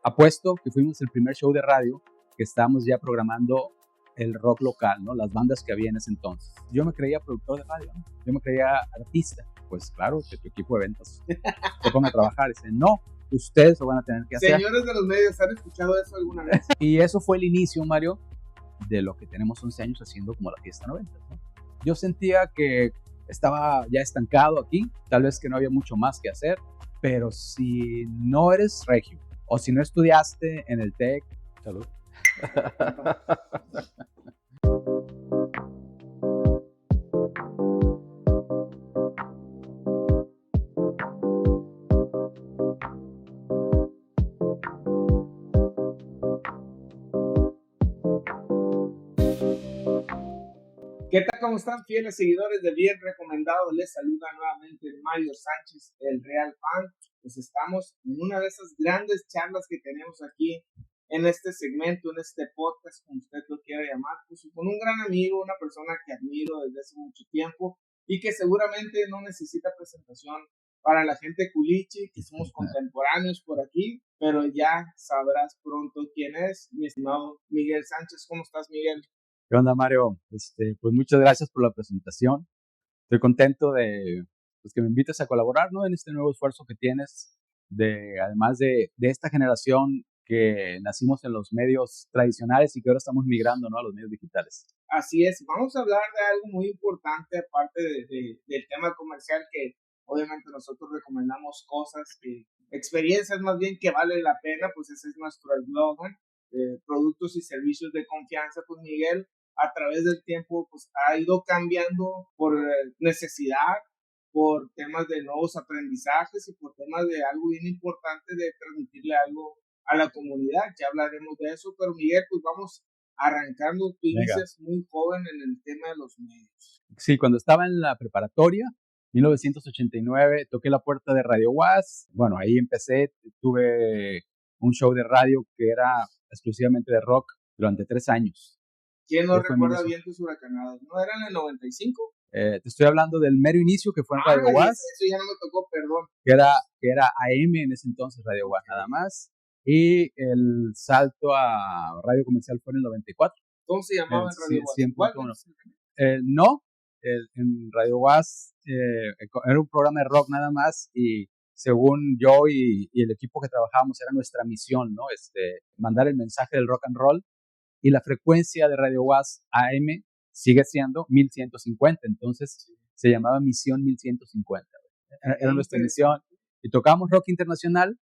Apuesto que fuimos el primer show de radio que estábamos ya programando el rock local, ¿no? Las bandas que había en ese entonces. Yo me creía productor de radio, ¿no? Yo me creía artista. Pues claro, que tu equipo de ventas se ponga a trabajar. Dice, no, ustedes lo van a tener que hacer. Señores de los medios, ¿han escuchado eso alguna vez? Y eso fue el inicio, Mario, de lo que tenemos 11 años haciendo como la Fiesta 90, ¿no? Yo sentía que estaba ya estancado aquí, tal vez que no había mucho más que hacer, pero si no eres regio o si no estudiaste en el TEC, salud. ¿Qué tal? ¿Cómo están, fieles seguidores de Bien Recomendado? Les saluda nuevamente Mario Sánchez, el Real Fan. Pues estamos en una de esas grandes charlas que tenemos aquí en este segmento, en este podcast, como usted lo quiera llamar, pues con un gran amigo, una persona que admiro desde hace mucho tiempo y que seguramente no necesita presentación para la gente culichi, que somos contemporáneos por aquí, pero ya sabrás pronto quién es, mi estimado Miguel Sánchez. ¿Cómo estás, Miguel? ¿Qué onda, Mario? Pues muchas gracias por la presentación. Estoy contento de pues, que me invites a colaborar, ¿no? En este nuevo esfuerzo que tienes, además de esta generación que nacimos en los medios tradicionales y que ahora estamos migrando, ¿no? A los medios digitales. Así es, vamos a hablar de algo muy importante, aparte del tema comercial, que obviamente nosotros recomendamos cosas, experiencias más bien que vale la pena, pues ese es nuestro eslogan, productos y servicios de confianza. Pues Miguel, a través del tiempo, pues ha ido cambiando por necesidad, por temas de nuevos aprendizajes y por temas de algo bien importante de transmitirle algo a la comunidad. Ya hablaremos de eso, pero Miguel, pues vamos arrancando. Tú inicias muy joven en el tema de los medios. Sí, cuando estaba en la preparatoria, 1989, toqué la puerta de Radio UAS. Bueno, ahí empecé, tuve un show de radio que era exclusivamente de rock durante 3 años. ¿Quién no recuerda bien tus huracanadas? ¿No eran en el 95? Te estoy hablando del mero inicio que fue en Radio UAS. Eso ya no me tocó, perdón. Que era AM en ese entonces, Radio UAS nada más. Y el salto a radio comercial fue en el 94. ¿Cómo se llamaba en Radio UAS? No, en Radio UAS era un programa de rock nada más y según yo y el equipo que trabajábamos era nuestra misión, ¿no? Mandar el mensaje del rock and roll, y la frecuencia de Radio UAS AM sigue siendo 1150, entonces se llamaba Misión 1150. Era nuestra misión y tocábamos rock internacional,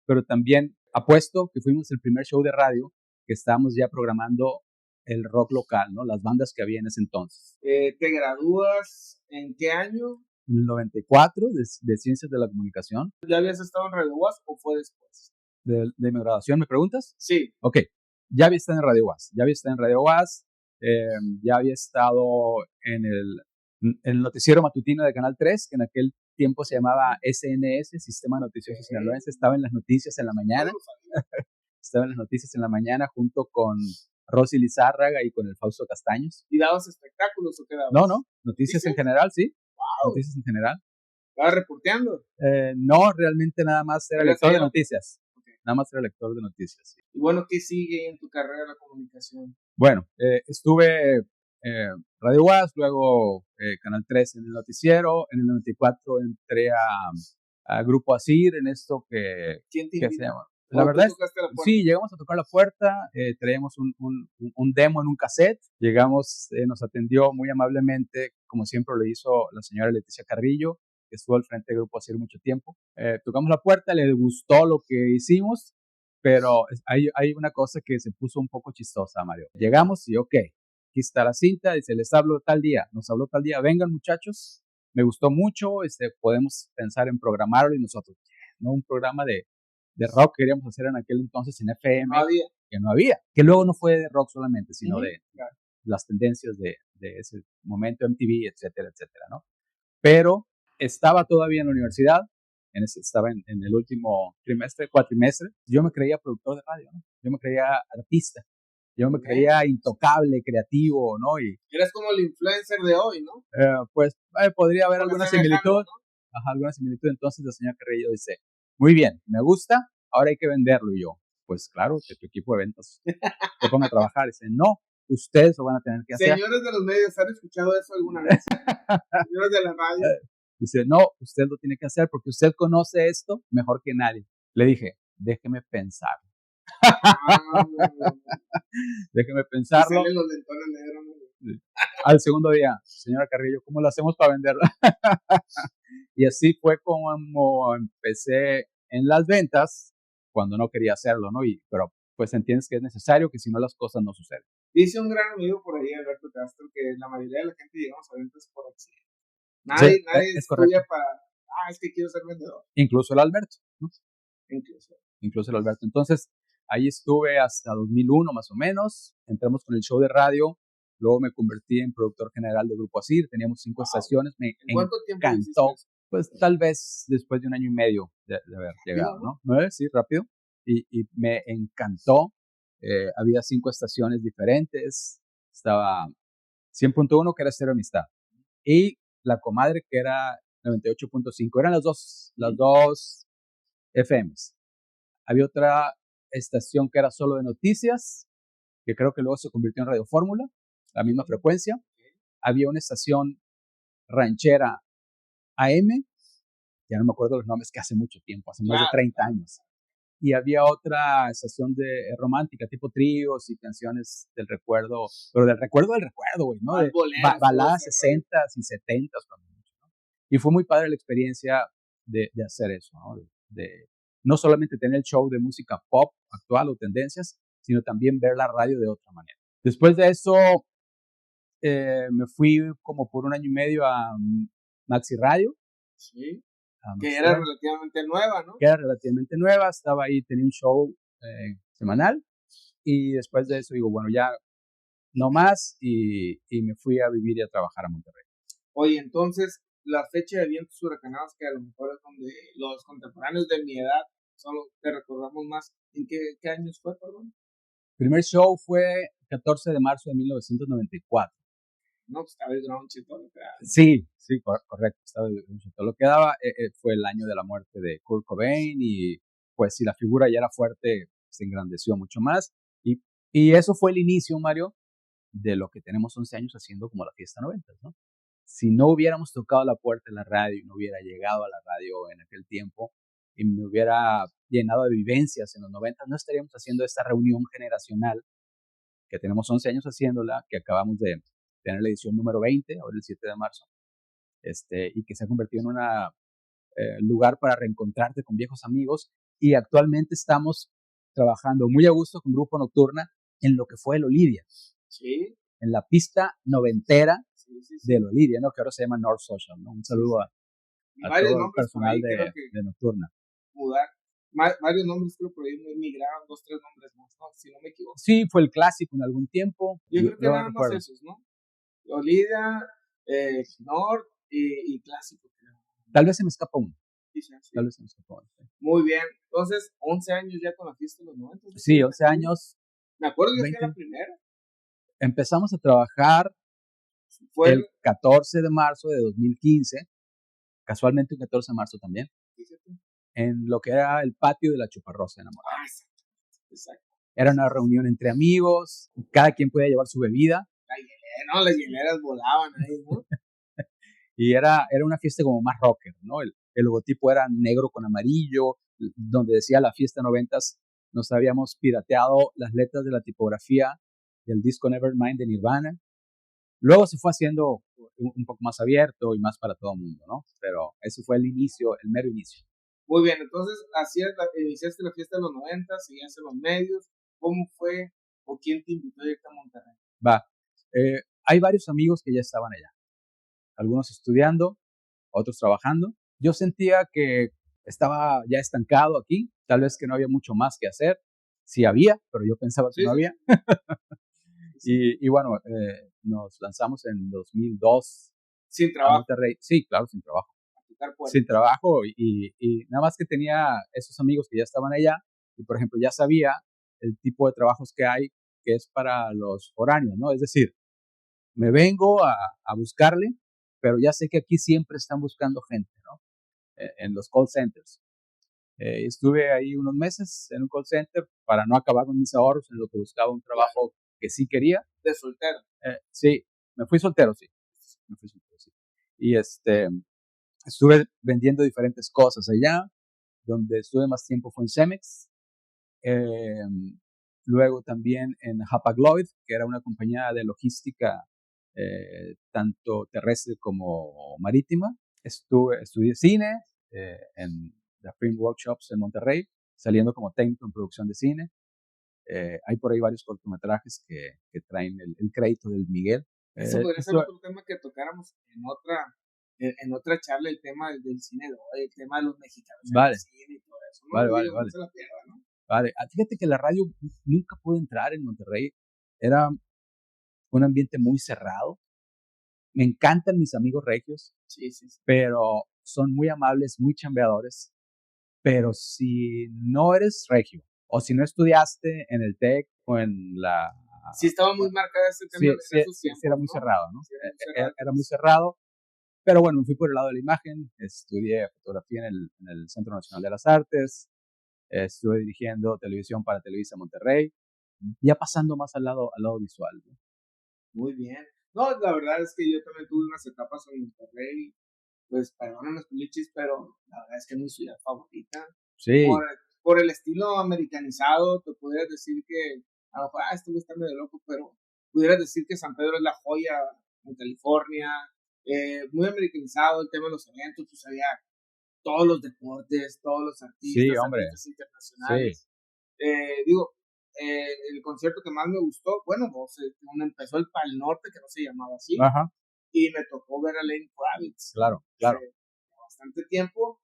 pero también apuesto que fuimos el primer show de radio que estábamos ya programando el rock local, ¿no? Las bandas que había en ese entonces. ¿Te gradúas en qué año? En el 94 de Ciencias de la Comunicación. ¿Ya habías estado en Radio UAS o fue después? ¿De mi graduación me preguntas? Sí. Ok, ya había estado en Radio UAS, ya había estado en el noticiero matutino de Canal 3, que en aquel tiempo se llamaba SNS, Sistema Noticioso Sinaloense. Estaba en las noticias en la mañana. Estaba en las noticias en la mañana junto con Rosy Lizárraga y con el Fausto Castaños. ¿Y dabas espectáculos o qué dabas? No, noticias en general, sí. Wow. Noticias en general. ¿Estabas reporteando? No, realmente nada más era lector de noticias. Okay. Nada más era lector de noticias. Sí. Y bueno, ¿qué sigue en tu carrera de la comunicación? Bueno, estuve Radio UAS, luego Canal 3 en el noticiero. En el 94 entré a Grupo ASIR en esto que... ¿Quién te invitó? Se llama. La verdad es, sí, llegamos a tocar la puerta, traíamos un demo en un cassette, llegamos, nos atendió muy amablemente, como siempre lo hizo la señora Leticia Carrillo, que estuvo al frente del Grupo ASIR mucho tiempo. Tocamos la puerta, le gustó lo que hicimos, pero hay una cosa que se puso un poco chistosa, Mario. Llegamos y ok, aquí está la cinta, dice, nos habló tal día, vengan muchachos, me gustó mucho, podemos pensar en programarlo, y nosotros, ¿no? Un programa de rock que queríamos hacer en aquel entonces en FM, que luego no fue de rock solamente, sino de las tendencias de ese momento, MTV, etcétera, etcétera, ¿no? Pero estaba todavía en la universidad, estaba en el último cuatrimestre, yo me creía productor de radio, ¿no? Yo me creía artista, yo me creía intocable, creativo, ¿no? Y eres como el influencer de hoy, ¿no? Pues podría haber alguna similitud, ¿no? Alguna similitud. Entonces la señora Carrillo dice, muy bien, me gusta, ahora hay que venderlo. Y yo, pues claro, que tu equipo de ventas se ponga a trabajar. Dice, no, ustedes lo van a tener que hacer. Señores de los medios, ¿han escuchado eso alguna vez? Señores de la radio. Dice, no, usted lo tiene que hacer porque usted conoce esto mejor que nadie. Le dije, déjeme pensar. Déjeme pensarlo. Salen los lentones negros, ¿no? Al segundo día, señora Carrillo, ¿cómo lo hacemos para venderla? Y así fue como empecé en las ventas cuando no quería hacerlo, ¿no? Pero pues entiendes que es necesario, que si no las cosas no suceden. Dice un gran amigo por ahí, Alberto Castro, que la mayoría de la gente llegamos a ventas por accidente. Nadie estudia para, es que quiero ser vendedor. Incluso el Alberto, ¿no? Incluso el Alberto. Entonces, ahí estuve hasta 2001 más o menos. Entramos con el show de radio. Luego me convertí en productor general de Grupo Asir. Teníamos 5 estaciones. Me ¿Cuánto tiempo encantó. Pues tal vez después de 1 año y medio de haber llegado, ¿no? 9, sí, rápido. Y me encantó. Había 5 estaciones diferentes. Estaba 100.1, que era Estéreo Amistad. Y La Comadre, que era 98.5. Eran las dos FMs. Había otra estación que era solo de noticias, que creo que luego se convirtió en Radio Fórmula, la misma frecuencia. Había una estación ranchera AM, ya no me acuerdo los nombres, que hace mucho tiempo, hace más de 30 años. Y había otra estación de romántica, tipo tríos y canciones del recuerdo, pero del recuerdo, güey, ¿no? De baladas 60s y 70s, cuando mucho, ¿no? Y fue muy padre la experiencia de hacer eso, ¿no? De no solamente tener el show de música pop actual o tendencias, sino también ver la radio de otra manera. Después de eso, me fui como por 1 año y medio a Maxi Radio. Sí. Que era relativamente nueva, ¿no? Que era relativamente nueva, estaba ahí, tenía un show semanal, y después de eso digo, bueno, ya no más, y me fui a vivir y a trabajar a Monterrey. Oye, entonces, la fecha de Vientos Huracanados, que a lo mejor es donde los contemporáneos de mi edad solo te recordamos más, ¿en qué años fue, perdón? El primer show fue 14 de marzo de 1994. No, pues estaba el grunge y todo lo que daba. Sí, correcto, estaba el grunge y todo lo que daba. Fue el año de la muerte de Kurt Cobain, y pues si la figura ya era fuerte, se engrandeció mucho más. Y eso fue el inicio, Mario, de lo que tenemos 11 años haciendo como la Fiesta 90, ¿no? Si no hubiéramos tocado la puerta de la radio y no hubiera llegado a la radio en aquel tiempo y me hubiera llenado de vivencias en los 90, no estaríamos haciendo esta reunión generacional que tenemos 11 años haciéndola, que acabamos de tener la edición número 20, ahora el 7 de marzo, y que se ha convertido en un lugar para reencontrarte con viejos amigos. Y actualmente estamos trabajando muy a gusto con Grupo Nocturna en lo que fue el Olidia. Sí. En la pista noventera de Olidia, ¿no? Que ahora se llama North Social, ¿no? Un saludo a todo el personal de Nocturna. Varios nombres, creo, por ahí migraron, 2, 3 nombres más, ¿no? Si no me equivoco. Sí, fue el clásico en algún tiempo. Yo creo que eran más esos, ¿no? Olidia, North y Clásico, creo. Tal vez se me escapa uno. Sí. Tal vez se me escapa uno. Sí. Muy bien. Entonces, 11 años ya con la Fiesta de los 90. Sí, 11 años. Me acuerdo que fue la primera. Empezamos a trabajar el 14 de marzo de 2015, casualmente un 14 de marzo también, en lo que era el patio de la Chuparrosa enamorada. Exacto. Era una reunión entre amigos, cada quien podía llevar su bebida. Las hieleras volaban ahí, ¿no? Y era una fiesta como más rocker, ¿no? El logotipo era negro con amarillo, donde decía la Fiesta 90s. Nos habíamos pirateado las letras de la tipografía del disco Nevermind de Nirvana. Luego se fue haciendo un poco más abierto y más para todo el mundo, ¿no? Pero ese fue el mero inicio. Muy bien, entonces iniciaste la Fiesta de los 90, seguías en los medios. ¿Cómo fue o quién te invitó a irte a Monterrey? Hay varios amigos que ya estaban allá. Algunos estudiando, otros trabajando. Yo sentía que estaba ya estancado aquí, tal vez que no había mucho más que hacer. Sí había, pero yo pensaba que no había. Y bueno, nos lanzamos en 2002. ¿Sin trabajo? A Monterrey. Sí, claro, sin trabajo. Sin trabajo, y nada más que tenía esos amigos que ya estaban allá, y por ejemplo ya sabía el tipo de trabajos que hay, que es para los foráneos, ¿no? Es decir, me vengo a buscarle, pero ya sé que aquí siempre están buscando gente, ¿no? En los call centers. Estuve ahí unos meses en un call center para no acabar con mis ahorros en lo que buscaba un trabajo que sí quería. ¿De soltero? Sí, me fui soltero, sí. Y estuve vendiendo diferentes cosas allá. Donde estuve más tiempo fue en Cemex. Luego también en Hapag-Lloyd, que era una compañía de logística tanto terrestre como marítima. Estudié cine en la Film Workshops en Monterrey, saliendo como técnico en producción de cine. Hay por ahí varios cortometrajes que traen el crédito del Miguel. Eso podría ser otro tema que tocáramos en otra charla, el tema del cine, el tema de los mexicanos en el cine y todo eso. No vale. se la pierda, ¿no? Vale, fíjate que la radio nunca pude entrar en Monterrey. Era un ambiente muy cerrado. Me encantan mis amigos regios, sí. Pero son muy amables, muy chambeadores. Pero si no eres regio, o si no estudiaste en el TEC o en la... Sí estaba muy marcada ese tema de esos tiempos, era muy cerrado, ¿no? Era muy cerrado. Pero bueno, me fui por el lado de la imagen. Estudié fotografía en el Centro Nacional de las Artes. Estuve dirigiendo televisión para Televisa Monterrey, ya pasando más al lado visual, ¿no? Muy bien. No, la verdad es que yo también tuve unas etapas en Monterrey, pues perdóname los culichis, pero la verdad es que es mi ciudad favorita. Sí. Por el estilo americanizado, te podrías decir que, a lo mejor, esto está medio loco, pero pudieras decir que San Pedro es la joya en California, muy americanizado el tema de los eventos, pues había todos los deportes, todos los artistas, artistas internacionales. Sí. El concierto que más me gustó, bueno, cuando empezó el Pal Norte, que no se llamaba así, ajá, y me tocó ver a Lenny Kravitz. Claro. Bastante tiempo,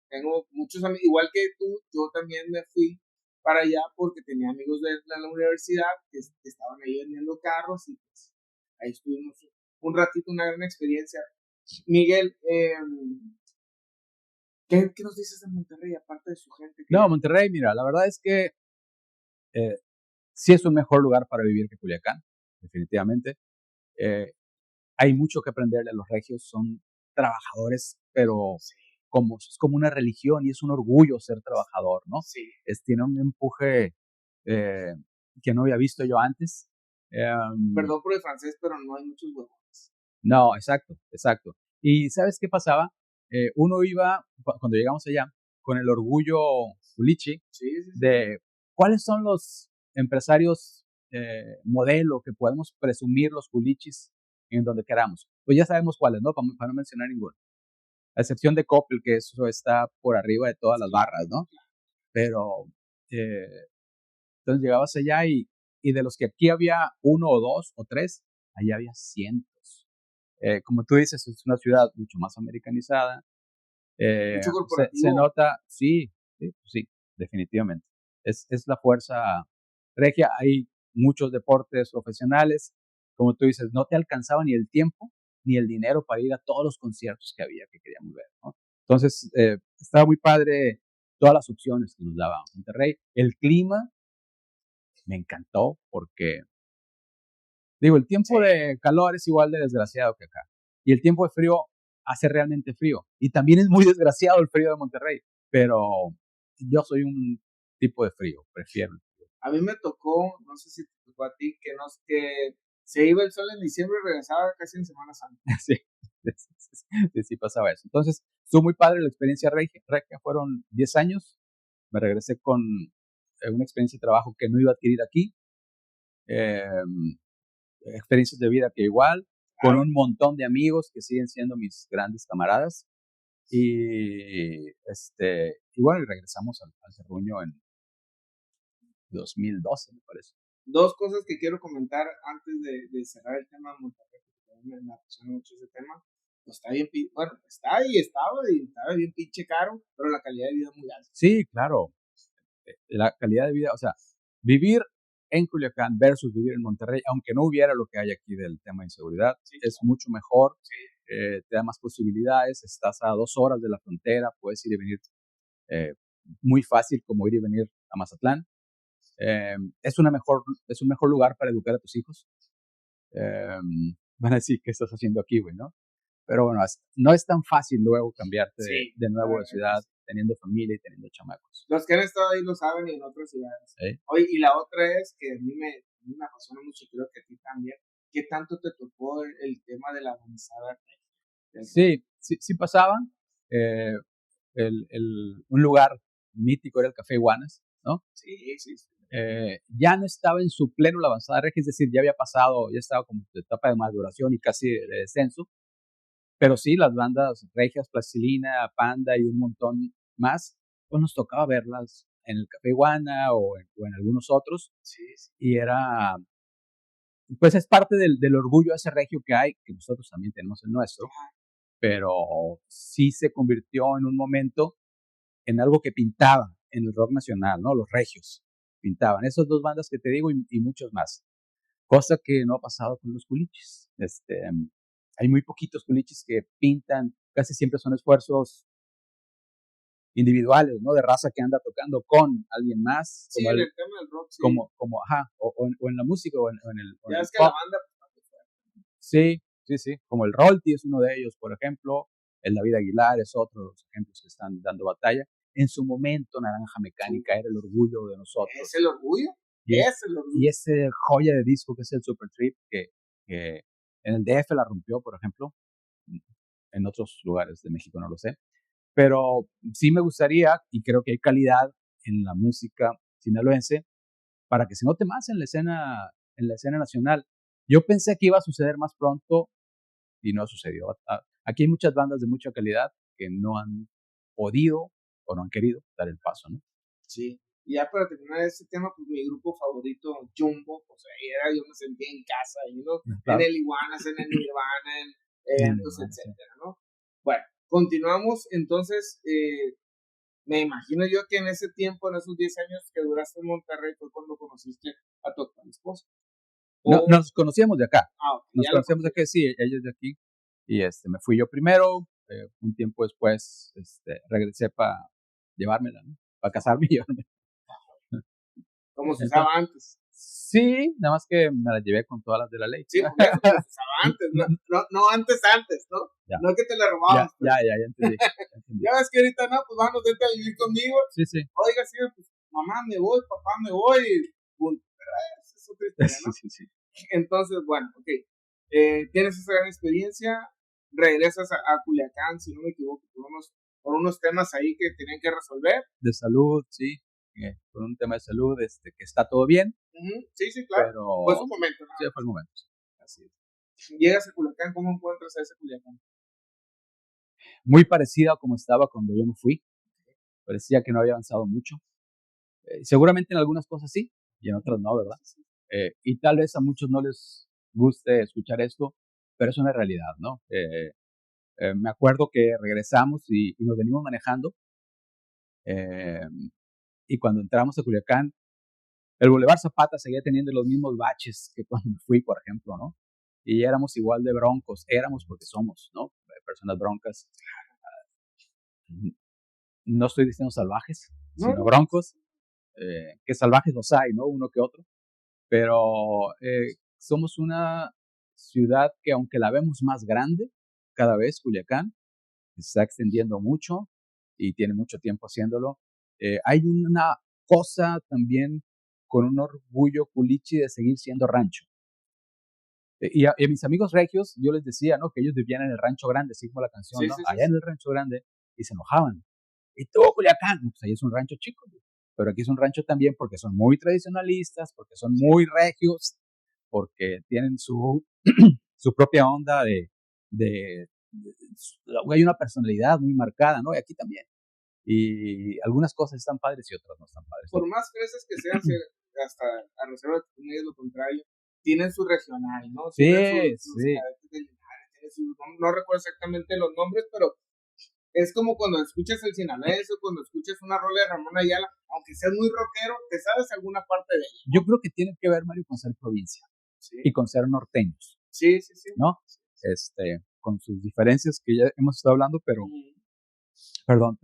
tengo muchos amigos, igual que tú, yo también me fui para allá porque tenía amigos de la universidad que estaban ahí vendiendo carros y pues ahí estuvimos un ratito, una gran experiencia. Miguel, ¿qué nos dices de Monterrey, aparte de su gente? No, Monterrey, mira, la verdad es que sí es un mejor lugar para vivir que Culiacán, definitivamente. Hay mucho que aprenderle a los regios, son trabajadores, pero es como una religión y es un orgullo ser trabajador, ¿no? Sí. Tiene un empuje que no había visto yo antes. Perdón por el francés, pero no hay muchos huevones. No, exacto. ¿Y sabes qué pasaba? Uno iba, cuando llegamos allá, con el orgullo culichi de cuáles son los empresarios modelo que podemos presumir los culichis en donde queramos. Pues ya sabemos cuáles, ¿no? Para no mencionar ninguno. A excepción de Coppel, que eso está por arriba de todas las barras, ¿no? Pero, entonces llegabas allá y de los que aquí había uno o dos o tres, allá había cientos. Como tú dices, es una ciudad mucho más americanizada. Mucho corporativo. Se nota, sí, definitivamente. Es la fuerza regia. Hay muchos deportes profesionales. Como tú dices, no te alcanzaba ni el tiempo ni el dinero para ir a todos los conciertos que había que queríamos ver, ¿no? Entonces, estaba muy padre todas las opciones que nos daba Monterrey. El clima me encantó porque, digo, el tiempo de calor es igual de desgraciado que acá. Y el tiempo de frío hace realmente frío. Y también es muy desgraciado el frío de Monterrey. Pero yo soy un tipo de frío, prefiero el frío. A mí me tocó, no sé si te tocó a ti, que se iba el sol en diciembre y regresaba casi en Semana Santa. Sí, pasaba eso. Entonces, estuvo muy padre la experiencia regia. Fueron 10 años. Me regresé con una experiencia de trabajo que no iba a adquirir aquí. Experiencias de vida que igual, con un montón de amigos que siguen siendo mis grandes camaradas. Y bueno, y regresamos al terruño en 2012, me parece. Dos cosas que quiero comentar antes de cerrar el tema de Monterrey, porque me apasiona mucho ese tema. Pues está bien, bueno, estaba bien pinche caro, pero la calidad de vida es muy alta. Sí, claro. La calidad de vida, o sea, vivir en Culiacán versus vivir en Monterrey, aunque no hubiera lo que hay aquí del tema de inseguridad, es mucho mejor. Te da más posibilidades, estás a 2 horas de la frontera, puedes ir y venir muy fácil como ir y venir a Mazatlán. Es un mejor lugar para educar a tus hijos. Van a decir, ¿qué estás haciendo aquí, güey, no? Pero bueno, no es tan fácil luego cambiarte de nuevo de ciudad. teniendo familia y teniendo chamacos. Los que han estado ahí lo saben y en otras ciudades. Oye, y la otra es que a mí me apasiona mucho, creo que a ti también. ¿Qué tanto te tocó el tema de la avanzada? Sí pasaban. Un lugar mítico era el Café Iguanas, ¿no? Sí. Ya no estaba en su pleno la avanzada regia, es decir, ya había pasado, ya estaba como en etapa de maduración y casi de descenso, pero sí, las bandas regias, Plastilina, Panda y un montón más, pues nos tocaba verlas en el Café Iguana o en algunos otros, y era, pues es parte del orgullo ese regio que hay, que nosotros también tenemos el nuestro, pero sí se convirtió en un momento en algo que pintaba en el rock nacional, ¿no? Los regios pintaban. Esas dos bandas que te digo y muchos más. Cosa que no ha pasado con los culichis. Hay muy poquitos culichis que pintan, casi siempre son esfuerzos individuales, ¿no? De raza que anda tocando con alguien más. Sí, en el tema del rock, sí. O en la música o en el ya en es el que pop. la banda... Sí. Como el Rolti es uno de ellos, por ejemplo. El David Aguilar es otro de los ejemplos que están dando batalla. En su momento, Naranja Mecánica era el orgullo de nosotros. ¿Es el orgullo? Y ese joya de disco que es el Super Trip, que en el DF la rompió, por ejemplo. En otros lugares de México no lo sé. Pero sí me gustaría, y creo que hay calidad en la música sinaloense, para que se note más en la escena nacional. Yo pensé que iba a suceder más pronto y no sucedió. Aquí hay muchas bandas de mucha calidad que no han podido o no han querido dar el paso, ¿no? Sí. Y ya para terminar este tema, pues mi grupo favorito, Jumbo, pues yo me sentía en casa, ¿no? Claro. En el Iguanas, en el Nirvana, en eventos, etcétera, ¿no? Bueno, continuamos, entonces, me imagino yo que en ese tiempo, en esos 10 años que duraste en Monterrey, fue cuando conociste a tu actual esposa. No, nos conocíamos de acá. Okay, nos conocíamos de acá, sí, ella es de aquí. Y me fui yo primero, un tiempo después regresé para llevármela, ¿no? Para casarme y llevarme. Como se usaba antes. Sí, nada más que me la llevé con todas las de la ley. Sí, porque eso se usaba antes, no antes, ¿no? Ya. No que te la robabas. Ya entendí. Ya ves que ahorita no, pues vamos, vete a vivir conmigo. Sí. Oiga, sí, pues mamá me voy, papá me voy. Punto. Pero esa es otra historia, ¿no? Sí. Entonces, bueno, ok. Tienes esa gran experiencia, regresas a Culiacán, si no me equivoco, por unos temas ahí que tenían que resolver. De salud, sí. Por un tema de salud, que está todo bien. Sí, claro. Pero fue su momento, ¿no? Sí, fue el momento. Así es. Llegas a Culiacán, ¿cómo encuentras a ese Culiacán? Muy parecida a como estaba cuando yo me fui. Parecía que no había avanzado mucho. Seguramente en algunas cosas sí, y en otras no, ¿verdad? Y tal vez a muchos no les guste escuchar esto, pero es una realidad, ¿no? Me acuerdo que regresamos y nos venimos manejando. Y cuando entramos a Culiacán, el Boulevard Zapata seguía teniendo los mismos baches que cuando me fui, por ejemplo, ¿no? Y éramos igual de broncos, éramos porque somos, ¿no? Personas broncas. No estoy diciendo salvajes, sino broncos, que salvajes los hay, ¿no? Uno que otro. Pero somos una ciudad que aunque la vemos más grande, cada vez Culiacán se está extendiendo mucho y tiene mucho tiempo haciéndolo. Hay una cosa también con un orgullo culichi de seguir siendo rancho. Y a mis amigos regios, yo les decía, ¿no? Que ellos vivían en el Rancho Grande, así como la canción, ¿no? Allá en el Rancho Grande, y se enojaban. Y todo Culiacán, pues ahí es un rancho chico, pero aquí es un rancho también porque son muy tradicionalistas, porque son muy regios, porque tienen su propia onda hay una personalidad muy marcada, ¿no? Y aquí también. Y algunas cosas están padres y otras no están padres. Por más fresas que sean, hasta a reserva de que es lo contrario, tienen su regional, ¿no? Sí. No recuerdo exactamente los nombres, pero es como cuando escuchas el sinaloense, cuando escuchas una rola de Ramón Ayala, aunque seas muy rockero, te sabes alguna parte de ella. Yo creo que tiene que ver, Mario, con ser provincia y con ser norteños. Sí. ¿No? Con sus diferencias que ya hemos estado hablando, pero perdón,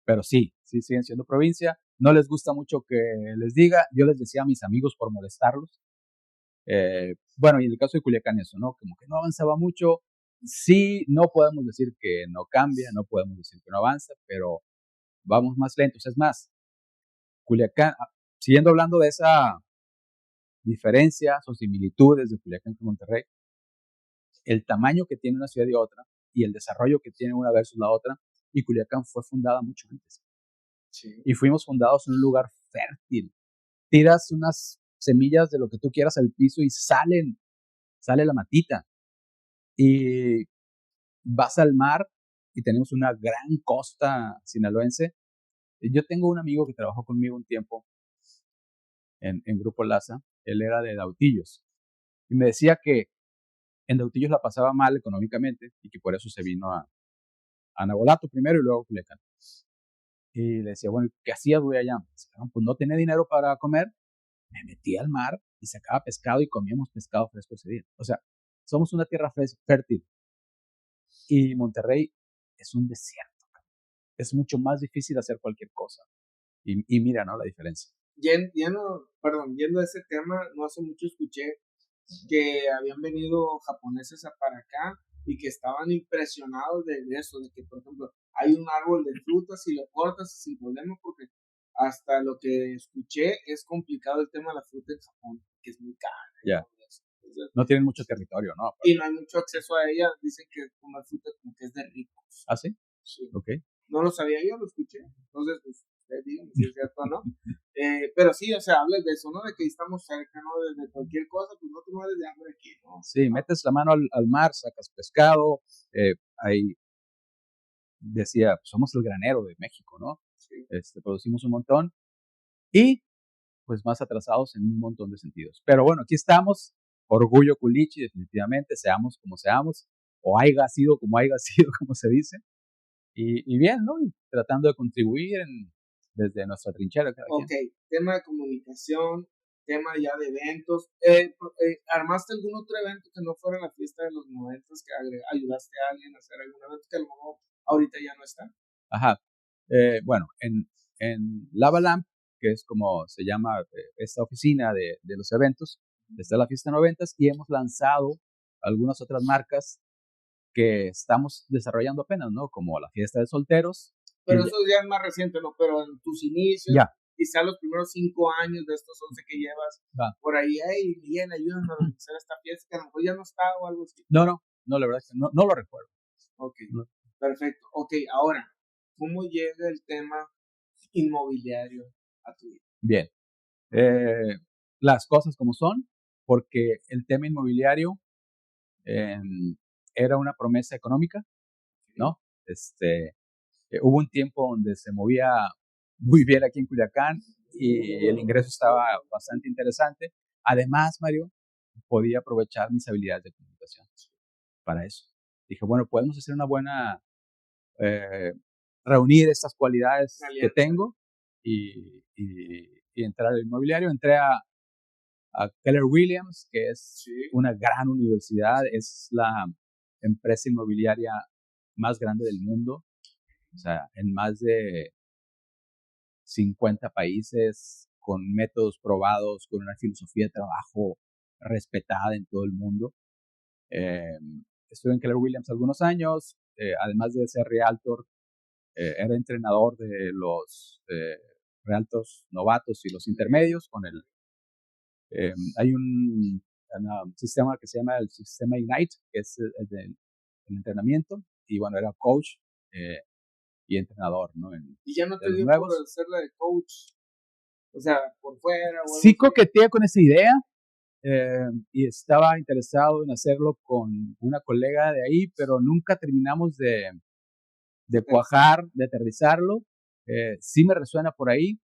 pero sí siguen siendo provincia. No les gusta mucho que les diga. Yo les decía a mis amigos por molestarlos. Bueno, y en el caso de Culiacán eso, ¿no? Como que no avanzaba mucho. Sí, no podemos decir que no cambia, no podemos decir que no avanza, pero vamos más lentos. Es más, Culiacán, siguiendo hablando de esa diferencias o similitudes de Culiacán con Monterrey, el tamaño que tiene una ciudad y otra, y el desarrollo que tiene una versus la otra, y Culiacán fue fundada mucho antes. Sí. Y fuimos fundados en un lugar fértil. Tiras unas semillas de lo que tú quieras al piso y sale la matita. Y vas al mar y tenemos una gran costa sinaloense. Yo tengo un amigo que trabajó conmigo un tiempo en Grupo Laza. Él era de Dautillos y me decía que en Dautillos la pasaba mal económicamente y que por eso se vino a Navolato primero y luego a Culiacán. Y le decía, bueno, ¿qué hacías, güey, allá? Pues no tenía dinero para comer, me metía al mar y sacaba pescado y comíamos pescado fresco ese día. O sea, somos una tierra fértil. Y Monterrey es un desierto. Es mucho más difícil hacer cualquier cosa. Y mira, ¿no? La diferencia. Yendo a ese tema, no hace mucho escuché que habían venido japoneses para acá y que estaban impresionados de eso, de que, por ejemplo, hay un árbol de frutas y lo cortas sin problema, porque hasta lo que escuché es complicado el tema de la fruta en Japón, que es muy cara. Ya. No tienen mucho territorio, ¿no? Y no hay mucho acceso a ella. Dicen que comer fruta como que es de ricos. ¿Ah, sí? Sí. Ok. No lo sabía yo, lo escuché. Entonces, pues, díganme si es cierto o no. Pero sí, o sea, hablas de eso, ¿no? De que estamos cerca, ¿no? De cualquier cosa, pues no te mueres de hambre aquí, ¿no? Sí, metes la mano al mar, sacas pescado. Ahí decía, pues, somos el granero de México, ¿no? Sí. Producimos un montón. Y pues más atrasados en un montón de sentidos. Pero bueno, aquí estamos, orgullo culichi, definitivamente, seamos como seamos, o haya sido como haya sido, como se dice, y bien, ¿no? Y tratando de contribuir desde nuestra trinchera. Ok, tema de comunicación, tema ya de eventos. ¿Armaste algún otro evento que no fuera la fiesta de los 90, que ayudaste a alguien a hacer algún evento que a lo mejor ahorita ya no está? Ajá. Bueno, en Lava Lamp, que es como se llama esta oficina de los eventos, está la fiesta 90 y hemos lanzado algunas otras marcas que estamos desarrollando apenas, ¿no? Como la fiesta de solteros. Pero eso ya es más reciente, ¿no? Pero en tus inicios, ya. Quizá los primeros 5 años de estos 11 que llevas, por ahí, hey, Miguel, ayúdame a organizar esta fiesta, que a lo mejor ya no está o algo así. No, la verdad es que no lo recuerdo. Ok, perfecto. Ok, ahora, ¿cómo llega el tema inmobiliario a tu vida? Bien. Las cosas como son, porque el tema inmobiliario era una promesa económica, ¿no? Hubo un tiempo donde se movía muy bien aquí en Culiacán y el ingreso estaba bastante interesante. Además, Mario, podía aprovechar mis habilidades de comunicación para eso. Dije, bueno, podemos hacer una buena, reunir estas cualidades que tengo y entrar al inmobiliario. Entré a Keller Williams, que es una gran universidad, es la empresa inmobiliaria más grande del mundo, o sea, en más de 50 países, con métodos probados, con una filosofía de trabajo respetada en todo el mundo. Estuve en Keller Williams algunos años, además de ser realtor, era entrenador de los realtors novatos y los intermedios. Hay un sistema que se llama el sistema Ignite, que es el entrenamiento, y bueno, era coach y entrenador, ¿no? Y ya no te dio por hacer la de coach, o sea, por fuera. Sí coqueteé con esa idea y estaba interesado en hacerlo con una colega de ahí, pero nunca terminamos de cuajar, de aterrizarlo. Sí me resuena por ahí,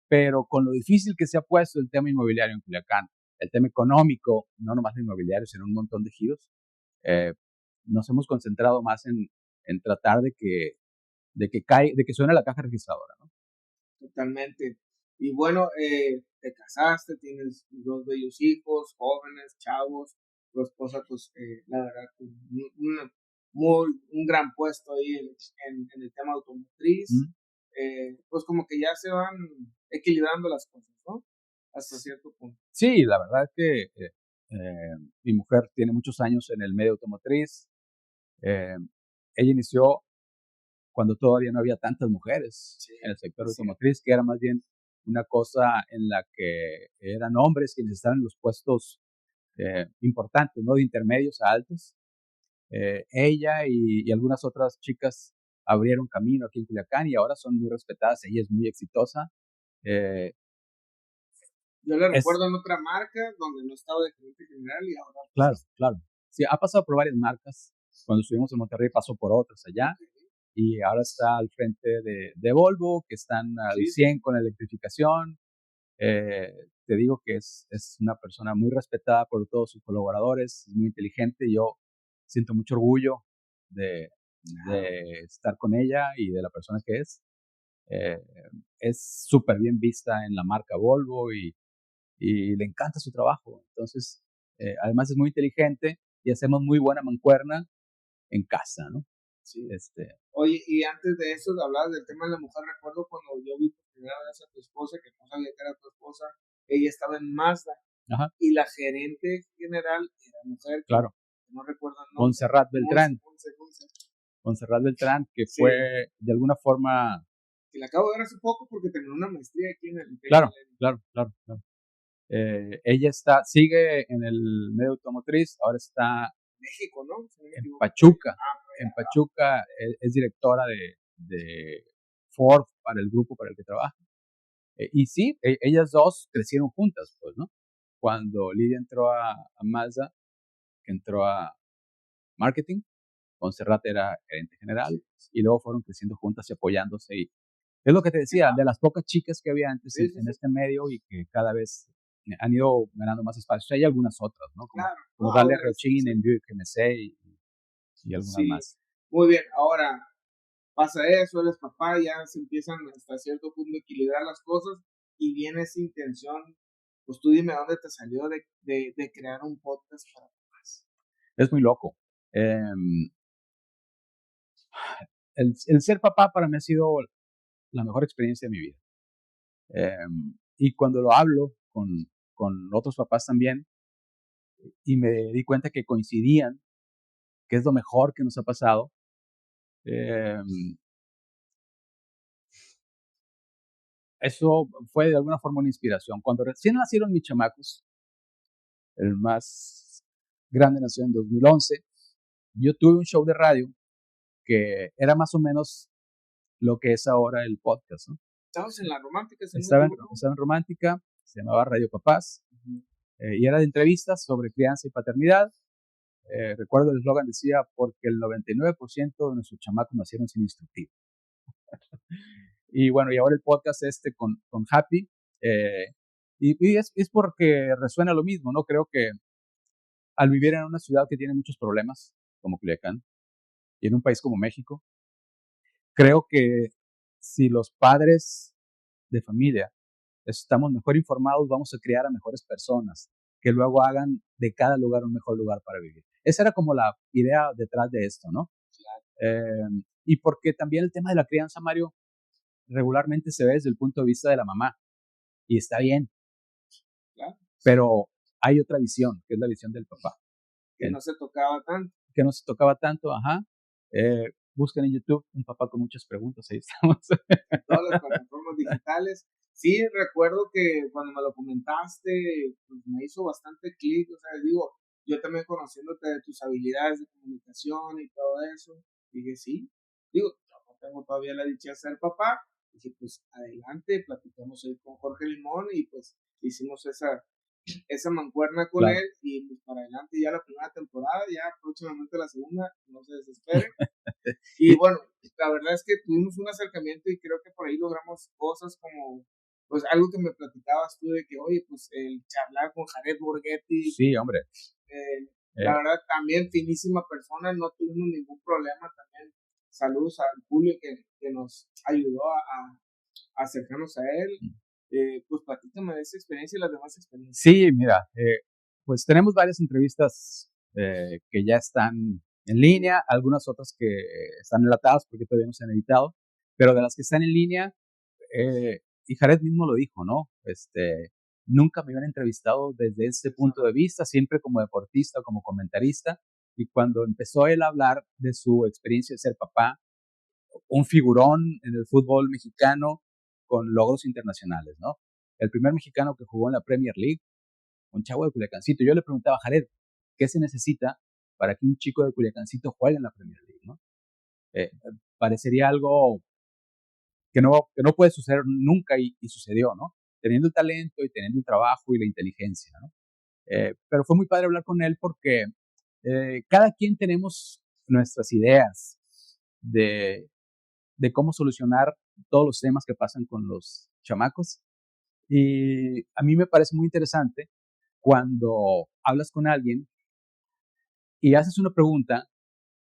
pero con lo difícil que se ha puesto el tema inmobiliario en Culiacán, el tema económico, no nomás el inmobiliario, sino un montón de giros, nos hemos concentrado más en tratar de que suene la caja registradora, ¿no? Totalmente. Y bueno, te casaste, tienes 2 bellos hijos, jóvenes, chavos, tu esposa, pues, la verdad, un gran puesto ahí en el tema automotriz. Pues como que ya se van equilibrando las cosas, ¿no? Hasta cierto punto. Sí, la verdad es que mi mujer tiene muchos años en el medio automotriz. Ella inició cuando todavía no había tantas mujeres en el sector automotriz, que era más bien una cosa en la que eran hombres quienes estaban en los puestos importantes, ¿no? De intermedios a altos. Ella y algunas otras chicas abrieron camino aquí en Culiacán y ahora son muy respetadas. Ella es muy exitosa. Yo le recuerdo en otra marca donde no estaba de gerente general y ahora... Claro, claro. Sí, ha pasado por varias marcas. Cuando estuvimos en Monterrey pasó por otras allá. Y ahora está al frente de Volvo, que están al 100 con la electrificación. Te digo que es una persona muy respetada por todos sus colaboradores, es muy inteligente. Yo siento mucho orgullo de estar con ella y de la persona que es. Es súper bien vista en la marca Volvo y le encanta su trabajo. Entonces, además es muy inteligente y hacemos muy buena mancuerna en casa, ¿no? Sí. Oye, y antes de eso, hablabas del tema de la mujer. Recuerdo cuando yo vi por primera vez a tu esposa, que no sabía que era tu esposa, ella estaba en Mazda. Ajá. Y la gerente general era mujer. Claro. Que no recuerdo el nombre. Montserrat Beltrán. Montserrat Beltrán, que fue de alguna forma... Que la acabo de ver hace poco porque terminó una maestría aquí en el... Claro. Ella sigue en el medio automotriz, ahora está México, ¿no? En Pachuca. En Pachuca es directora de Ford para el grupo para el que trabaja. Y sí, ellas dos crecieron juntas, pues, ¿no? Cuando Lidia entró a Mazda, que entró a marketing, Montserrat era gerente general, y luego fueron creciendo juntas y apoyándose. Y es lo que te decía, de las pocas chicas que había antes en este medio y que cada vez han ido ganando más espacio. Hay algunas otras, ¿no? Como Dalia Rochin en Buick GMC y algunas más. Muy bien, ahora pasa eso, eres papá, ya se empiezan hasta cierto punto a equilibrar las cosas y viene esa intención. Pues tú dime dónde te salió de crear un podcast para papás. Es muy loco. El ser papá para mí ha sido la mejor experiencia de mi vida. Y cuando lo hablo con otros papás también, y me di cuenta que coincidían, que es lo mejor que nos ha pasado, eso fue de alguna forma una inspiración. Cuando recién nacieron mis chamacos, el más grande nació en 2011, yo tuve un show de radio que era más o menos lo que es ahora el podcast, ¿no? ¿Estabas en la Romántica? Estaba en Romántica, se llamaba Radio Papás, y era de entrevistas sobre crianza y paternidad. Recuerdo el eslogan decía, porque el 99% de nuestros chamacos nacieron sin instructivo. Y bueno, y ahora el podcast con Happy, y es porque resuena lo mismo, ¿no? Creo que al vivir en una ciudad que tiene muchos problemas, como Culiacán, y en un país como México, creo que si los padres de familia estamos mejor informados, vamos a criar a mejores personas que luego hagan de cada lugar un mejor lugar para vivir. Esa era como la idea detrás de esto, ¿no? Y porque también el tema de la crianza, Mario, regularmente se ve desde el punto de vista de la mamá, y está bien, pero hay otra visión, que es la visión del papá. Que no se tocaba tanto. Que no se tocaba tanto, ajá. Busquen en YouTube Un Papá con Muchas Preguntas, ahí estamos. Todas las plataformas digitales. Sí, recuerdo que cuando me lo comentaste, pues me hizo bastante clic, o sea, digo, yo también conociéndote de tus habilidades de comunicación y todo eso, dije, sí, digo, yo no tengo todavía la dicha de ser papá, dije, pues adelante, platicamos ahí con Jorge Limón y pues hicimos esa mancuerna con él y pues para adelante ya la primera temporada, ya próximamente la segunda, no se desesperen. Y bueno, la verdad es que tuvimos un acercamiento y creo que por ahí logramos cosas como, pues algo que me platicabas tú de que, oye, pues el charlar con Jared Borghetti. Sí, hombre. La verdad, también finísima persona, no tuvimos ningún problema. También saludos a Julio que nos ayudó a acercarnos a él. Pues platícame de esa experiencia y las demás experiencias. Sí, mira, pues tenemos varias entrevistas que ya están en línea, algunas otras que están enlatadas porque todavía no se han editado, pero de las que están en línea, y Jared mismo lo dijo, ¿no? Nunca me habían entrevistado desde ese punto de vista, siempre como deportista, como comentarista, y cuando empezó él a hablar de su experiencia de ser papá, un figurón en el fútbol mexicano con logros internacionales, ¿no? El primer mexicano que jugó en la Premier League, un chavo de Culiacancito. Yo le preguntaba a Jared, ¿qué se necesita para que un chico de Culiacancito juegue en la Premier League, ¿no? Parecería algo que no puede suceder nunca y sucedió, ¿no? Teniendo el talento y teniendo el trabajo y la inteligencia, ¿no? Pero fue muy padre hablar con él porque cada quien tenemos nuestras ideas de cómo solucionar todos los temas que pasan con los chamacos. Y a mí me parece muy interesante cuando hablas con alguien y haces una pregunta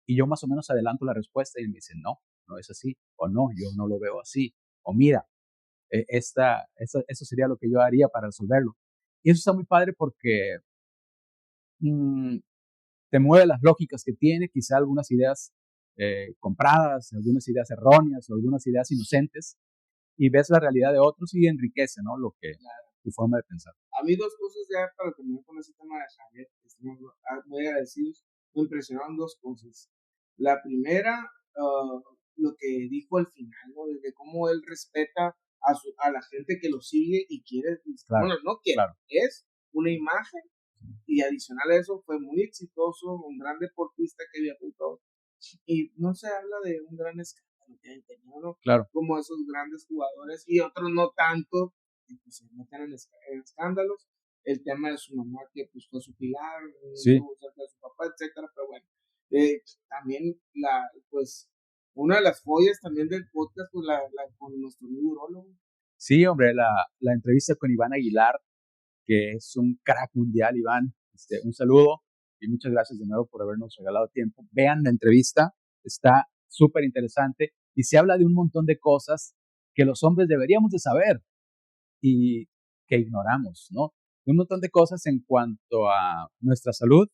y yo más o menos adelanto la respuesta y me dicen, no, no es así, o no, yo no lo veo así, o mira, eso sería lo que yo haría para resolverlo. Y eso está muy padre porque mmm, te mueve las lógicas que tiene, quizá algunas ideas compradas, algunas ideas erróneas o algunas ideas inocentes, y ves la realidad de otros y enriquece, ¿no? Lo que, tu forma de pensar. A mí dos cosas ya para terminar con ese tema de Javier, estamos muy agradecidos, me impresionaron dos cosas. La primera, lo que dijo al final, ¿no? De cómo él respeta a la gente que lo sigue y quiere, claro, bueno, no quiere, claro. Es una imagen y adicional a eso fue muy exitoso, un gran deportista que viajó y no se habla de un gran escándalo que hay tenido, ¿no? Claro. Como esos grandes jugadores y otros no tanto, que pues, se meten en escándalos. El tema de su mamá, que pues fue su pilar, sí. cerca de su papá, etcétera, pero bueno. También pues una de las joyas también del podcast, pues con nuestro amigo urólogo. Sí, hombre, la entrevista con Iván Aguilar, que es un crack mundial, Iván, un saludo y muchas gracias de nuevo por habernos regalado tiempo. Vean la entrevista, está súper interesante y se habla de un montón de cosas que los hombres deberíamos de saber y que ignoramos, ¿no? De un montón de cosas en cuanto a nuestra salud,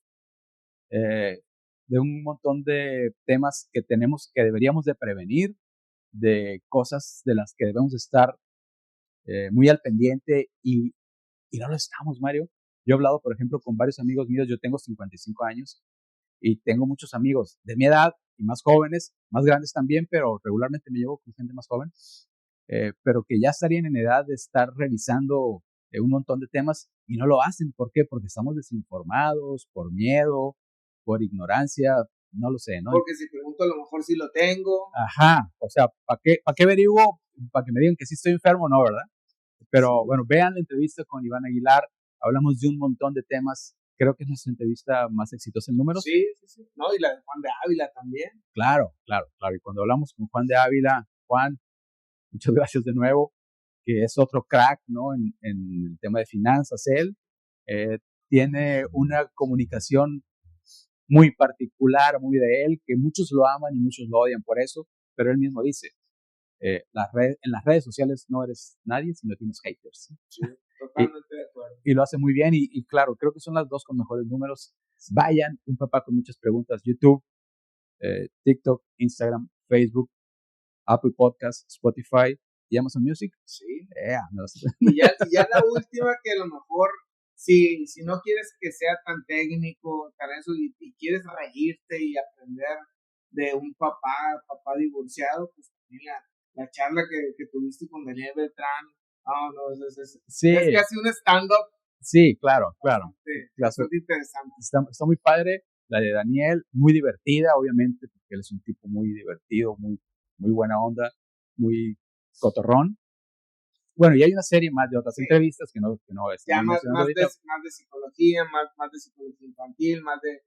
de un montón de temas que deberíamos de prevenir, de cosas de las que debemos de estar muy al pendiente y no lo estamos, Mario. Yo he hablado, por ejemplo, con varios amigos míos, yo tengo 55 años y tengo muchos amigos de mi edad y más jóvenes, más grandes también, pero regularmente me llevo con gente más joven, pero que ya estarían en edad de estar revisando un montón de temas y no lo hacen. ¿Por qué? Porque estamos desinformados, por miedo, por ignorancia, no lo sé, ¿no? Porque si pregunto a lo mejor sí lo tengo. Ajá, o sea, ¿para qué averiguo? Para que me digan que sí estoy enfermo, ¿no? ¿Verdad? Pero bueno, vean la entrevista con Iván Aguilar, hablamos de un montón de temas, creo que es nuestra entrevista más exitosa en números. Sí, sí, sí, no, y la de Juan de Ávila también. Claro, claro, claro, y cuando hablamos con Juan de Ávila, Juan, muchas gracias de nuevo, que es otro crack, ¿no? En el tema de finanzas, él tiene una comunicación muy particular, muy de él, que muchos lo aman y muchos lo odian por eso, pero él mismo dice, en las redes sociales no eres nadie si no tienes haters. Sí, totalmente de acuerdo. Y lo hace muy bien y claro, creo que son las dos con mejores números. Vayan, un papá con muchas preguntas, YouTube, TikTok, Instagram, Facebook, Apple Podcasts, Spotify y Amazon Music. Sí. Y ya la última que a lo mejor, si no quieres que sea tan técnico, tan eso, y quieres reírte y aprender de un papá divorciado, pues también la charla que tuviste con Daniel Beltrán, sí. Es casi un stand-up. Sí, claro. Bastante interesante. Está muy padre la de Daniel, muy divertida, obviamente, porque él es un tipo muy divertido, muy buena onda, muy cotorrón. Bueno, y hay una serie más de otras entrevistas que no ya más de psicología, más de psicología infantil, más de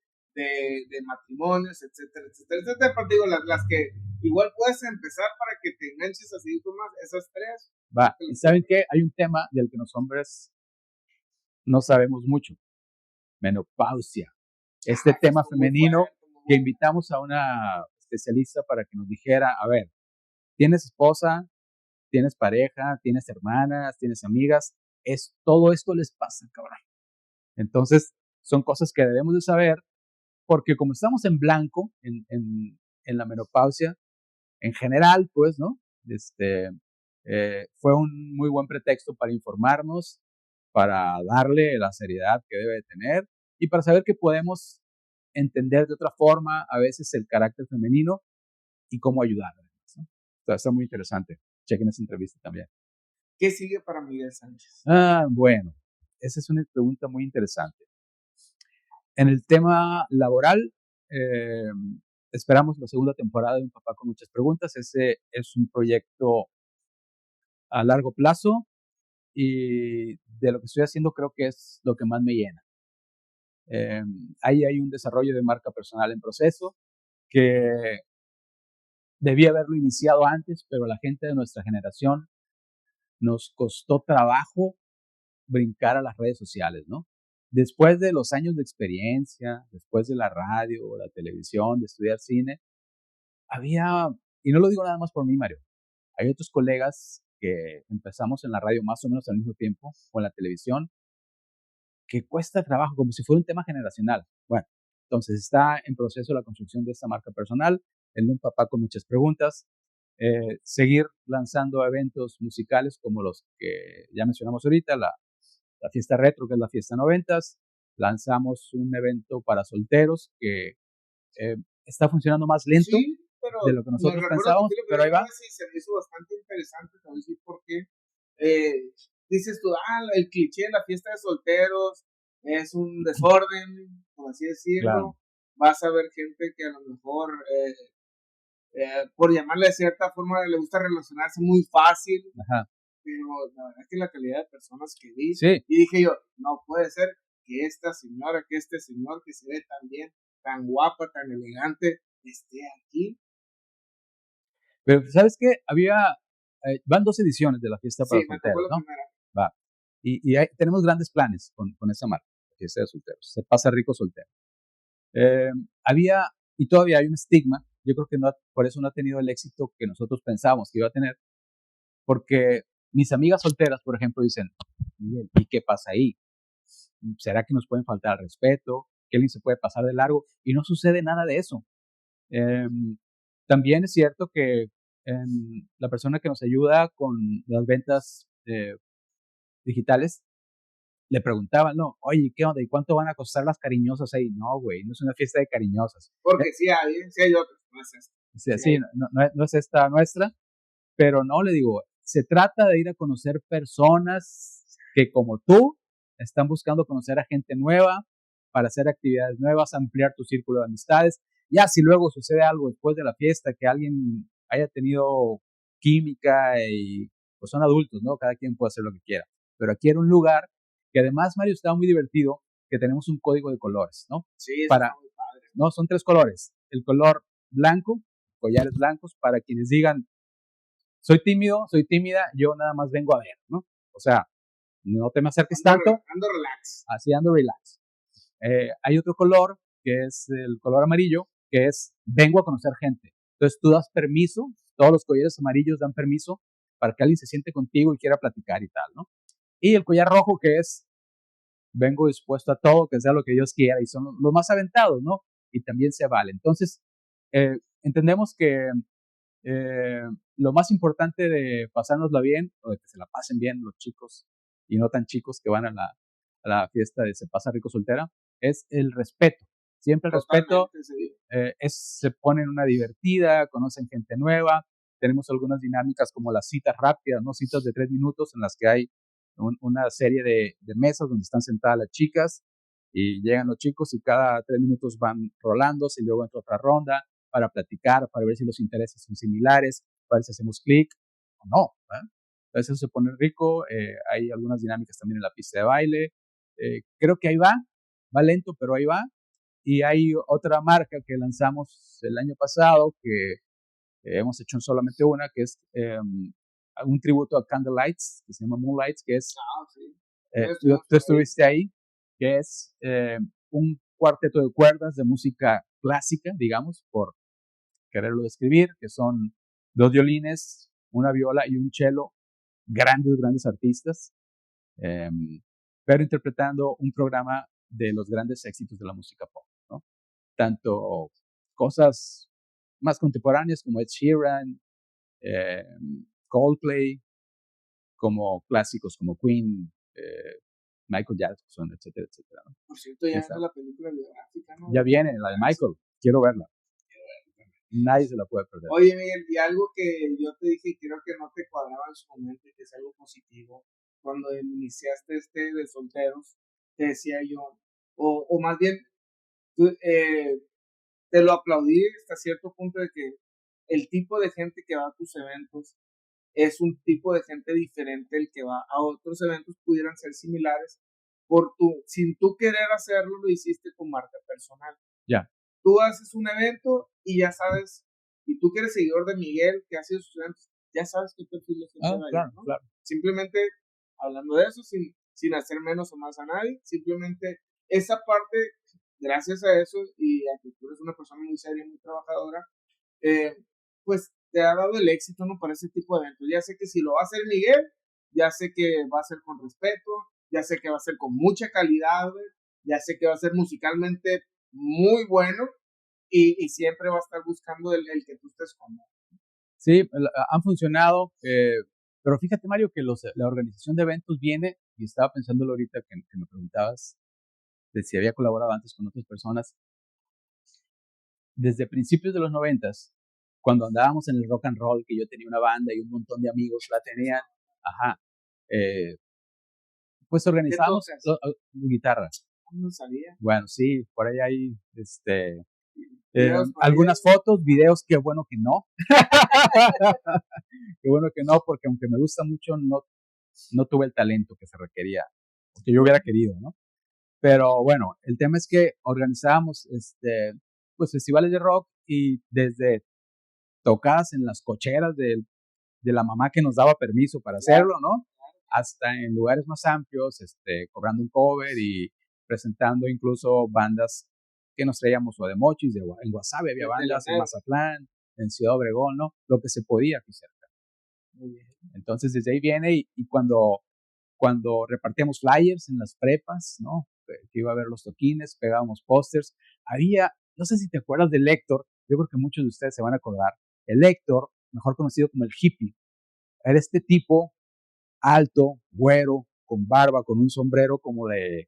matrimonios, etcétera. Pero digo, las que igual puedes empezar para que te enganches así con más, esas tres. Va, y ¿saben qué? Hay un tema del que los hombres no sabemos mucho, menopausia. Este tema femenino que invitamos a una especialista para que nos dijera, a ver, ¿tienes esposa? ¿Tienes pareja? ¿Tienes hermanas? ¿Tienes amigas? Todo esto les pasa, cabrón. Entonces, son cosas que debemos de saber porque como estamos en blanco en la menopausia, en general, pues, ¿no? Fue un muy buen pretexto para informarnos, para darle la seriedad que debe de tener y para saber que podemos entender de otra forma a veces el carácter femenino y cómo ayudar. Está muy interesante. Chequen esa entrevista también. ¿Qué sigue para Miguel Sánchez? Bueno, esa es una pregunta muy interesante. En el tema laboral, esperamos la segunda temporada de Un Papá con Muchas Preguntas. Ese es un proyecto a largo plazo y de lo que estoy haciendo creo que es lo que más me llena. Ahí hay un desarrollo de marca personal en proceso que debía haberlo iniciado antes, pero la gente de nuestra generación nos costó trabajo brincar a las redes sociales, ¿no? Después de los años de experiencia, después de la radio, la televisión, de estudiar cine, había, y no lo digo nada más por mí, Mario, hay otros colegas que empezamos en la radio más o menos al mismo tiempo, o en la televisión, que cuesta trabajo, como si fuera un tema generacional. Bueno, entonces está en proceso la construcción de esta marca personal, el Un Papá con Muchas Preguntas, seguir lanzando eventos musicales como los que ya mencionamos ahorita, la fiesta retro, que es la fiesta noventas. Lanzamos un evento para solteros que está funcionando más lento sí, pero de lo que nosotros pensábamos, pero ahí va. Sí, se me hizo bastante interesante, te voy a decir por qué. Dices tú, el cliché de la fiesta de solteros es un desorden, por así decirlo. Claro. Vas a ver gente que a lo mejor, por llamarle de cierta forma, le gusta relacionarse muy fácil. Ajá. Pero la verdad es que la calidad de personas que vi, sí. Y dije yo, no puede ser que esta señora, que este señor que se ve tan bien, tan guapa, tan elegante, esté aquí. Pero, ¿sabes qué? Van 2 ediciones de la fiesta para solteros, ¿no? Va. Y tenemos grandes planes con esa marca, la fiesta de solteros. Se pasa rico soltero. Y todavía hay un estigma, yo creo que por eso no ha tenido el éxito que nosotros pensábamos que iba a tener, porque mis amigas solteras, por ejemplo, dicen, Miguel, ¿y qué pasa ahí? ¿Será que nos pueden faltar al respeto? ¿Que alguien se puede pasar de largo? Y no sucede nada de eso. También es cierto que la persona que nos ayuda con las ventas digitales, le preguntaban, no, oye, ¿qué onda? ¿Y cuánto van a costar las cariñosas ahí? No, güey, no es una fiesta de cariñosas. Porque sí hay otras, no es esta. Sí, no es esta nuestra, pero no, le digo, se trata de ir a conocer personas que como tú están buscando conocer a gente nueva para hacer actividades nuevas, ampliar tu círculo de amistades. Ya si luego sucede algo después de la fiesta, que alguien haya tenido química y pues son adultos, ¿no? Cada quien puede hacer lo que quiera. Pero aquí era un lugar que además, Mario, estaba muy divertido, que tenemos un código de colores, ¿no? Sí, eso está muy padre. No, son 3 colores. El color blanco, collares blancos, para quienes digan, soy tímido, soy tímida, yo nada más vengo a ver, ¿no? O sea, no te me acerques tanto. Ando relax. Así ando relax. Hay otro color, que es el color amarillo, que es vengo a conocer gente. Entonces tú das permiso, todos los collares amarillos dan permiso para que alguien se siente contigo y quiera platicar y tal, ¿no? Y el collar rojo, que es vengo dispuesto a todo, que sea lo que Dios quiera, y son los más aventados, ¿no? Y también se vale. Entonces, entendemos que lo más importante de pasárnosla bien, o de que se la pasen bien los chicos y no tan chicos que van a la fiesta de Se Pasa Rico Soltera, es el respeto. Siempre el respeto, sí. Se ponen una divertida, conocen gente nueva, tenemos algunas dinámicas como las citas rápidas, ¿no? Citas de 3 minutos en las que hay una serie de mesas donde están sentadas las chicas y llegan los chicos y cada 3 minutos van rolándose y luego entra otra ronda para platicar, para ver si los intereses son similares, para ver si hacemos clic o no. Entonces eso se pone rico, hay algunas dinámicas también en la pista de baile, creo que ahí va lento, pero ahí va. Y hay otra marca que lanzamos el año pasado, que hemos hecho solamente una, que es un tributo a Candlelights, que se llama Moonlights, que es, sí. tú estuviste ahí, que es un cuarteto de cuerdas de música clásica, digamos, por quererlo describir, que son 2 violines, una viola y un cello, grandes artistas, pero interpretando un programa de los grandes éxitos de la música pop, ¿no? Tanto cosas más contemporáneas como Ed Sheeran, Coldplay, como clásicos como Queen, Michael Jackson, etcétera, etcétera, ¿no? Por cierto, ya viene la película biográfica, ¿no? Ya viene, la de Michael, quiero verla. Nadie se la puede perder. Oye, Miguel, y algo que yo te dije y creo que no te cuadraba en su momento y que es algo positivo, cuando iniciaste de solteros, te decía yo, o más bien, te lo aplaudí hasta cierto punto de que el tipo de gente que va a tus eventos es un tipo de gente diferente el que va a otros eventos, pudieran ser similares, sin tú querer hacerlo, lo hiciste con marca personal. Ya. Tú haces un evento y ya sabes, y tú que eres seguidor de Miguel, que ha sido sus eventos, ya sabes qué perfil de gente va a ir, ¿no? Claro. Simplemente hablando de eso, sin hacer menos o más a nadie, simplemente esa parte, gracias a eso, y a que tú eres una persona muy seria, muy trabajadora, pues te ha dado el éxito, ¿no? Para ese tipo de eventos. Ya sé que si lo va a hacer Miguel, ya sé que va a ser con respeto, ya sé que va a ser con mucha calidad, ya sé que va a ser musicalmente muy bueno y siempre va a estar buscando el que tú estés cómodo. Sí, han funcionado, pero fíjate, Mario, que la organización de eventos viene, y estaba pensándolo ahorita que me preguntabas de si había colaborado antes con otras personas, desde principios de los 90s, cuando andábamos en el rock and roll, que yo tenía una banda y un montón de amigos la tenían, pues organizábamos guitarra. No sabía. Bueno, sí, por ahí hay algunas fotos, videos, qué bueno que no. Qué bueno que no, porque aunque me gusta mucho, no tuve el talento que se requería, que yo hubiera querido, ¿no? Pero bueno, el tema es que organizábamos pues festivales de rock y desde tocadas en las cocheras de la mamá que nos daba permiso para hacerlo, ¿no? Hasta en lugares más amplios, cobrando un cover y presentando incluso bandas que nos traíamos o de Mochis, en Guasave había bandas, en Mazatlán, en Ciudad Obregón, ¿no? Lo que se podía aquí cerca. Entonces desde ahí viene y cuando repartíamos flyers en las prepas, ¿no? Que iba a haber los toquines, pegábamos pósters, no sé si te acuerdas del Héctor, yo creo que muchos de ustedes se van a acordar, el Héctor, mejor conocido como el hippie, era este tipo alto, güero, con barba, con un sombrero como de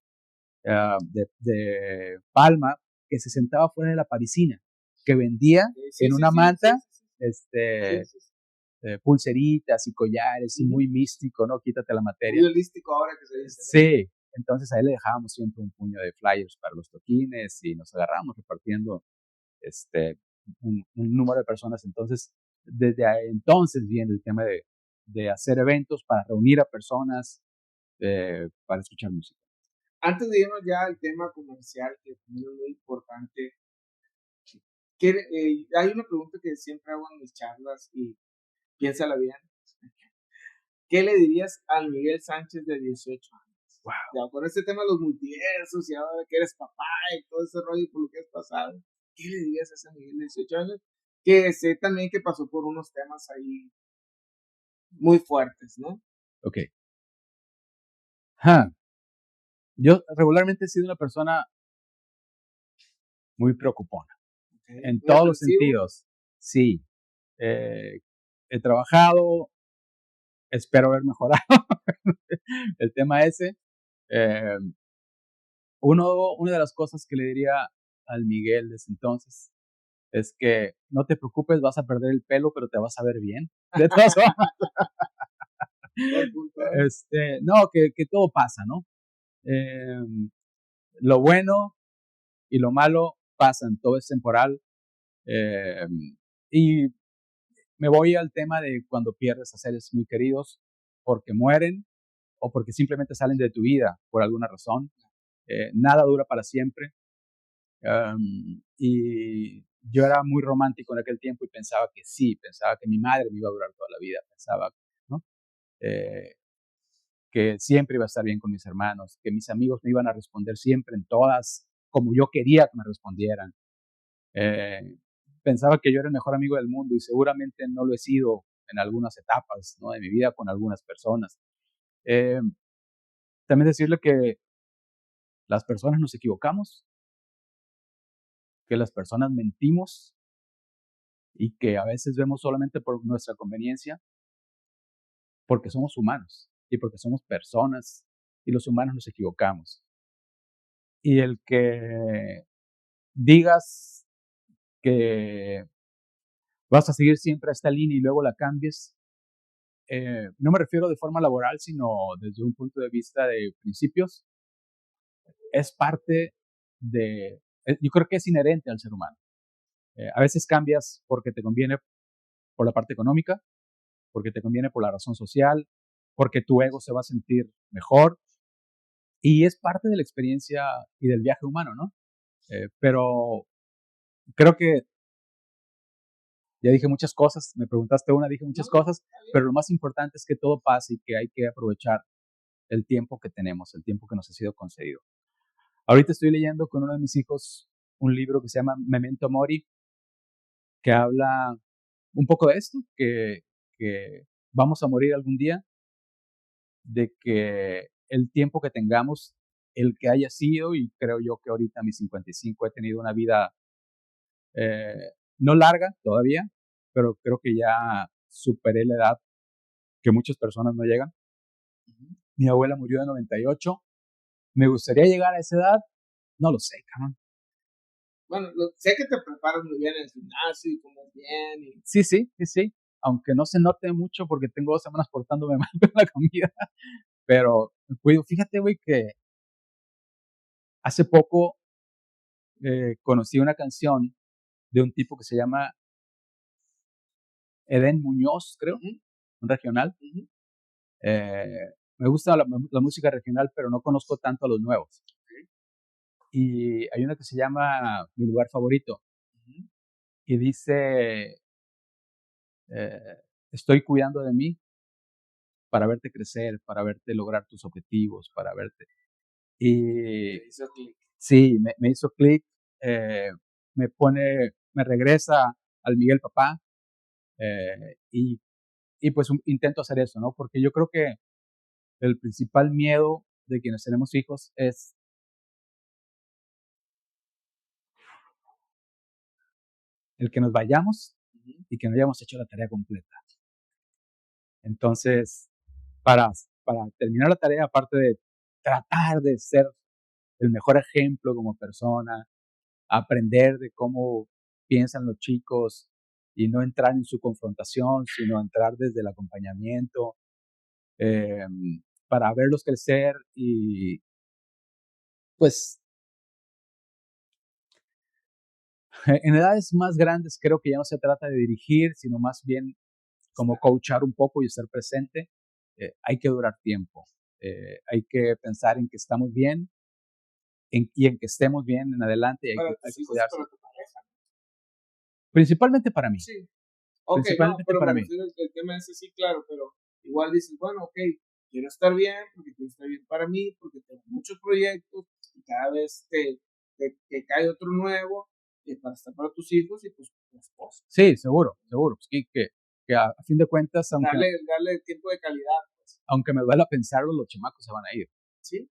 palma, que se sentaba fuera de la parisina, que vendía en una manta pulseritas y collares, y muy místico, ¿no? Quítate la materia. Muy holístico ahora que se dice. Sí, entonces a él le dejábamos siempre un puño de flyers para los toquines y nos agarramos repartiendo un número de personas. Entonces, desde entonces viene el tema de hacer eventos para reunir a personas para escuchar música. Antes de irnos ya al tema comercial, que es muy importante, hay una pregunta que siempre hago en mis charlas y piénsala bien. ¿Qué le dirías al Miguel Sánchez de 18 años? Wow. Ya, con este tema de los multiversos y ahora que eres papá y todo ese rollo por lo que has pasado, ¿qué le dirías a ese Miguel de 18 años? Que sé también que pasó por unos temas ahí muy fuertes, ¿no? Ok. Yo regularmente he sido una persona muy preocupona. Okay. En muy todos los sentidos. Sí. He trabajado, espero haber mejorado el tema ese. Una de las cosas que le diría al Miguel desde entonces es que no te preocupes, vas a perder el pelo, pero te vas a ver bien. De todas formas. No, que todo pasa, ¿no? Lo bueno y lo malo pasan, todo es temporal. Y me voy al tema de cuando pierdes a seres muy queridos porque mueren o porque simplemente salen de tu vida por alguna razón. Nada dura para siempre. Y yo era muy romántico en aquel tiempo y pensaba que mi madre me iba a durar toda la vida, pensaba, ¿no? Que siempre iba a estar bien con mis hermanos, que mis amigos me iban a responder siempre en todas como yo quería que me respondieran. Pensaba que yo era el mejor amigo del mundo y seguramente no lo he sido en algunas etapas, ¿no? De mi vida con algunas personas. También decirle que las personas nos equivocamos, que las personas mentimos y que a veces vemos solamente por nuestra conveniencia, porque somos humanos y porque somos personas y los humanos nos equivocamos. Y el que digas que vas a seguir siempre a esta línea y luego la cambies. No me refiero de forma laboral, sino desde un punto de vista de principios. Es parte de, yo creo que es inherente al ser humano. A veces cambias porque te conviene por la parte económica, porque te conviene por la razón social, porque tu ego se va a sentir mejor, y es parte de la experiencia y del viaje humano, ¿no? Pero creo que ya dije muchas cosas, me preguntaste una, dije muchas cosas, pero lo más importante es que todo pase y que hay que aprovechar el tiempo que tenemos, el tiempo que nos ha sido concedido. Ahorita estoy leyendo con uno de mis hijos un libro que se llama Memento Mori, que habla un poco de esto, que vamos a morir algún día, de que el tiempo que tengamos, el que haya sido, y creo yo que ahorita a mis 55 he tenido una vida eh, no larga todavía, pero creo que ya superé la edad que muchas personas no llegan. Mi abuela murió de 98. ¿Me gustaría llegar a esa edad? No lo sé, cabrón. Bueno, sé que te preparas muy bien en el gimnasio y comes bien. Y... Sí. Aunque no se note mucho porque tengo 2 semanas portándome mal con la comida. Pero me cuido. Fíjate, güey, que hace poco conocí una canción de un tipo que se llama Eden Muñoz, creo, un regional. Me gusta la música regional, pero no conozco tanto a los nuevos. Y hay una que se llama Mi lugar favorito. Y dice, estoy cuidando de mí para verte crecer, para verte lograr tus objetivos, para verte. Y hizo clic. Sí, me hizo clic, me regresa al Miguel Papá, y pues intento hacer eso, ¿no? Porque yo creo que el principal miedo de quienes tenemos hijos es el que nos vayamos y que no hayamos hecho la tarea completa. Entonces, para terminar la tarea, aparte de tratar de ser el mejor ejemplo como persona, aprender de cómo piensan los chicos y no entrar en su confrontación, sino entrar desde el acompañamiento, eh, para verlos crecer y pues en edades más grandes creo que ya no se trata de dirigir, sino más bien como coachar un poco y estar presente. Hay que durar tiempo, hay que pensar en que estamos bien y en que estemos bien en adelante y hay que cuidarse. Para tu pareja. Principalmente para mí. Sí. Ok, principalmente no, pero para me mí. refiero el tema ese sí, claro, pero igual dices, bueno, ok, quiero estar bien, porque quiero estar bien para mí, porque tengo muchos proyectos y cada vez te cae otro nuevo para estar para tus hijos y pues tu esposa. Sí, seguro. Pues que a fin de cuentas, darle tiempo de calidad. Pues. Aunque me duela pensarlo, los chamacos se van a ir. Sí.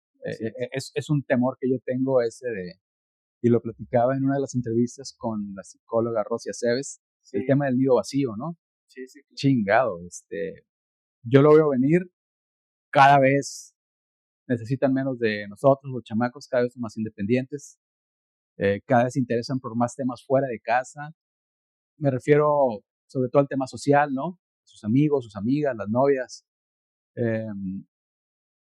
Es un temor que yo tengo ese y lo platicaba en una de las entrevistas con la psicóloga Rosia Aceves, el tema del nido vacío, ¿no? Sí. Claro. Chingado, yo lo veo venir, cada vez necesitan menos de nosotros, los chamacos cada vez son más independientes, cada vez se interesan por más temas fuera de casa. Me refiero sobre todo al tema social, ¿no? Sus amigos, sus amigas, las novias,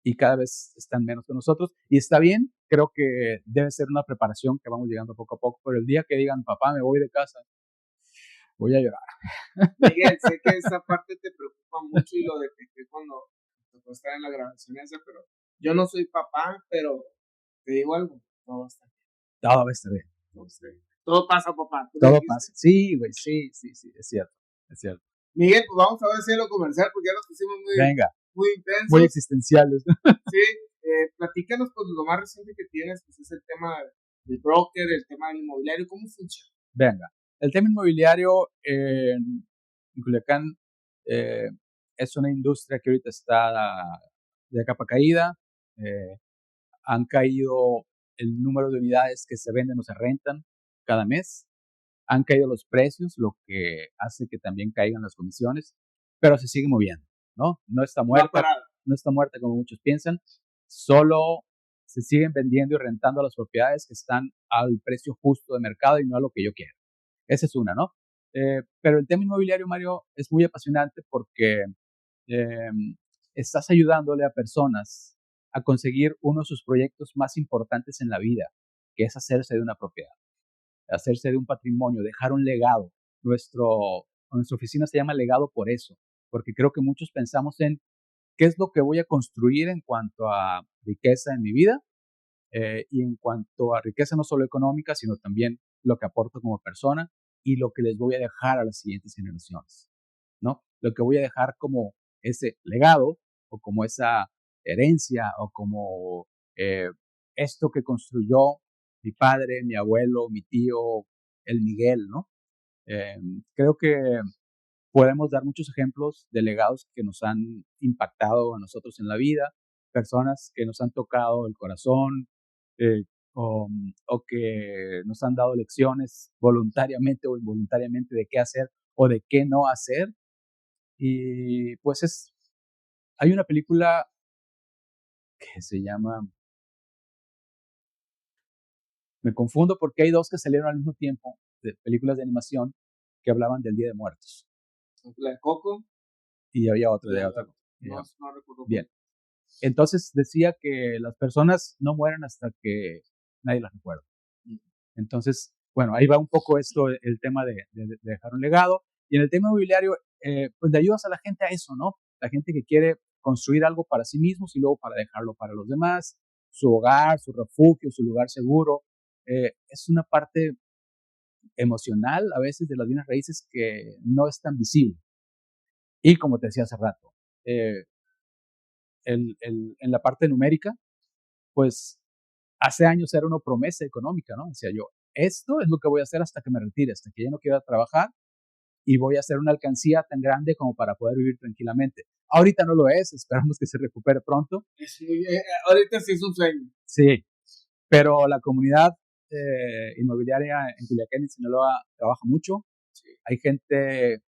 y cada vez están menos que nosotros. Y está bien, creo que debe ser una preparación que vamos llegando poco a poco, pero el día que digan, papá, me voy de casa, voy a llorar. Miguel, sé que esa parte te preocupa mucho y lo detecté cuando tocó estar en la grabación esa, pero yo no soy papá, pero te digo algo, todo va a estar bien. Todo va a estar bien. Todo pasa, papá. Todo pasa. Sí, güey, sí, es cierto. Miguel, pues vamos a ver si es lo comercial, porque ya nos pusimos muy intensos. Muy existenciales. Sí, platícanos pues lo más reciente que tienes, pues es el tema del broker, el tema del inmobiliario, ¿cómo funciona? Venga, el tema inmobiliario en Culiacán es una industria que ahorita está de capa caída. Han caído el número de unidades que se venden o se rentan cada mes. Han caído los precios, lo que hace que también caigan las comisiones, pero se sigue moviendo, ¿no? No está muerta, no está muerta como muchos piensan, solo se siguen vendiendo y rentando las propiedades que están al precio justo de mercado y no a lo que yo quiero. Esa es una, ¿no? Pero el tema inmobiliario, Mario, es muy apasionante porque eh, estás ayudándole a personas a conseguir uno de sus proyectos más importantes en la vida, que es hacerse de una propiedad, hacerse de un patrimonio, dejar un legado. Nuestra oficina se llama Legado por eso, porque creo que muchos pensamos en qué es lo que voy a construir en cuanto a riqueza en mi vida, y en cuanto a riqueza no solo económica, sino también lo que aporto como persona y lo que les voy a dejar a las siguientes generaciones, ¿no? Lo que voy a dejar como ese legado o como esa herencia o como eh, esto que construyó mi padre, mi abuelo, mi tío, el Miguel, ¿no? Eh, Creo que podemos dar muchos ejemplos de legados que nos han impactado a nosotros en la vida, personas que nos han tocado el corazón, eh, o que nos han dado lecciones voluntariamente o involuntariamente de qué hacer o de qué no hacer. Y pues hay una película que se llama, me confundo porque hay dos que salieron al mismo tiempo, de películas de animación que hablaban del Día de Muertos. La de Coco. Y había otra de otra. No recuerdo. Bien. Entonces decía que las personas no mueren hasta que nadie las recuerda. Entonces, bueno, ahí va un poco esto, el tema de dejar un legado. Y en el tema inmobiliario, pues le ayudas a la gente a eso, ¿no? La gente que quiere construir algo para sí mismos y luego para dejarlo para los demás, su hogar, su refugio, su lugar seguro. Es una parte emocional a veces de las bienes raíces que no es tan visible. Y como te decía hace rato, eh, en la parte numérica, pues hace años era una promesa económica, ¿no? Decía yo, esto es lo que voy a hacer hasta que me retire, hasta que ya no quiera trabajar y voy a hacer una alcancía tan grande como para poder vivir tranquilamente. Ahorita no lo es, esperamos que se recupere pronto. Ahorita sí es un sueño. Sí, pero la comunidad inmobiliaria en Culiacán y Sinaloa trabaja mucho. Sí. Hay gente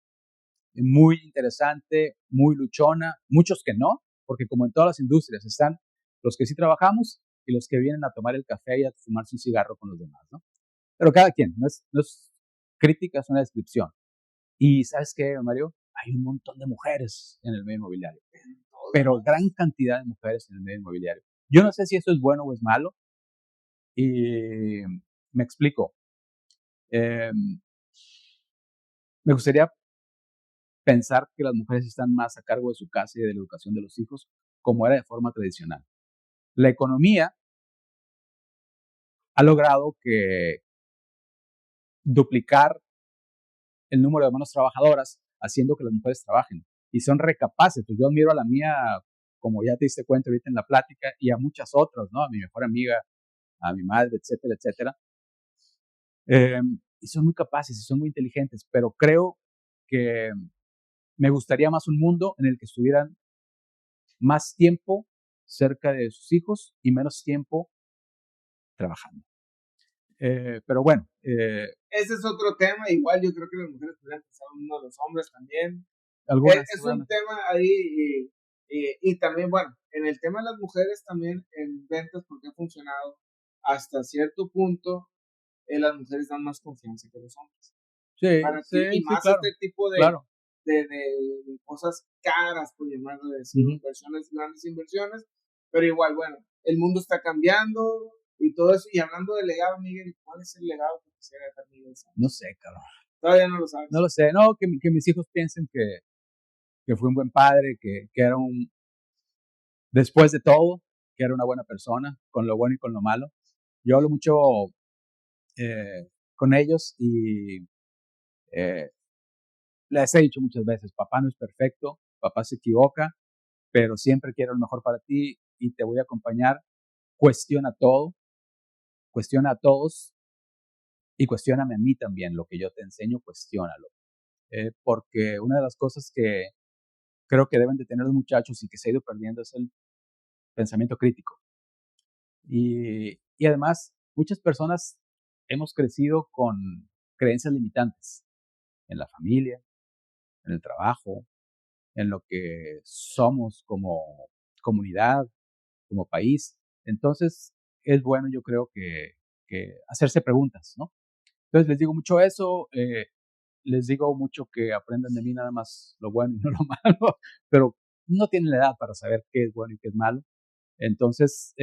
muy interesante, muy luchona, muchos que no, porque como en todas las industrias están los que sí trabajamos y los que vienen a tomar el café y a fumarse un cigarro con los demás, ¿no? Pero cada quien, no es crítica, es una descripción. Y ¿sabes qué, Mario? Hay un montón de mujeres en el medio inmobiliario, pero gran cantidad de mujeres en el medio inmobiliario. Yo no sé si eso es bueno o es malo, y me explico. Eh, Me gustaría pensar que las mujeres están más a cargo de su casa y de la educación de los hijos, como era de forma tradicional. La economía ha logrado que duplicar el número de manos trabajadoras, haciendo que las mujeres trabajen. Y son recapaces. Pues yo admiro a la mía, como ya te diste cuenta ahorita en la plática, y a muchas otras, ¿no? A mi mejor amiga, a mi madre, etcétera, etcétera. Y son muy capaces y son muy inteligentes, pero creo que me gustaría más un mundo en el que estuvieran más tiempo cerca de sus hijos y menos tiempo trabajando. Pero bueno. Ese es otro tema. Igual yo creo que las mujeres podrían pensar en uno de los hombres también. Es un tema ahí. Y también, bueno, en el tema de las mujeres también en ventas, porque ha funcionado hasta cierto punto, las mujeres dan más confianza que los hombres. Sí, para sí, ti, y más claro, este tipo de, claro. de cosas caras, por llamarlo de decir, inversiones, grandes inversiones, pero igual, bueno, el mundo está cambiando y todo eso. Y hablando de legado, Miguel, ¿cuál es el legado que quisiera dejar Miguel Sánchez? No sé, cabrón. Todavía no lo sabes. No lo sé, no, que mis hijos piensen que fui un buen padre, que era después de todo, que era una buena persona, con lo bueno y con lo malo. Yo hablo mucho con ellos y les he dicho muchas veces, papá no es perfecto, papá se equivoca, pero siempre quiero lo mejor para ti y te voy a acompañar. Cuestiona todo, cuestiona a todos y cuestióname a mí también. Lo que yo te enseño, cuestiónalo. Porque una de las cosas que creo que deben de tener los muchachos y que se ha ido perdiendo es el pensamiento crítico. Y además, muchas personas hemos crecido con creencias limitantes en la familia, en el trabajo, en lo que somos como comunidad, como país. Entonces, es bueno, yo creo que hacerse preguntas, ¿no? Entonces, les digo mucho eso. les digo mucho que aprendan de mí nada más lo bueno y no lo malo, pero no tienen la edad para saber qué es bueno y qué es malo. Entonces,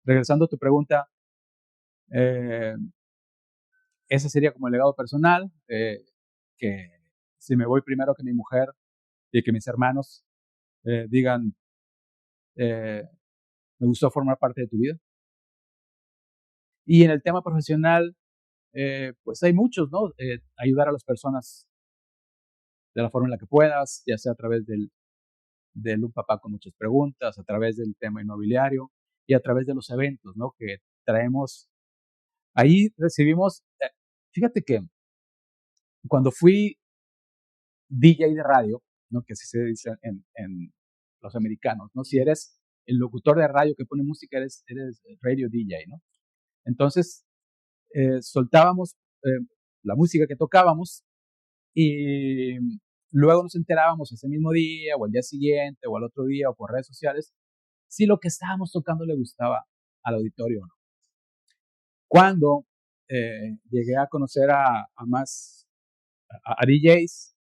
regresando a tu pregunta, ese sería como el legado personal, que si me voy primero que mi mujer y que mis hermanos digan, me gustó formar parte de tu vida. Y en el tema profesional, pues hay muchos, ¿no? Ayudar a las personas de la forma en la que puedas, ya sea a través del un papá con muchas preguntas, a través del tema inmobiliario y a través de los eventos, ¿no? Que traemos. Ahí recibimos, fíjate que cuando fui DJ de radio, ¿no? Que así se dice en los americanos, ¿no? Si eres el locutor de radio que pone música, eres radio DJ, ¿no? Entonces, soltábamos la música que tocábamos y luego nos enterábamos ese mismo día o el día siguiente o al otro día o por redes sociales si lo que estábamos tocando le gustaba al auditorio o no. Cuando llegué a conocer a DJs,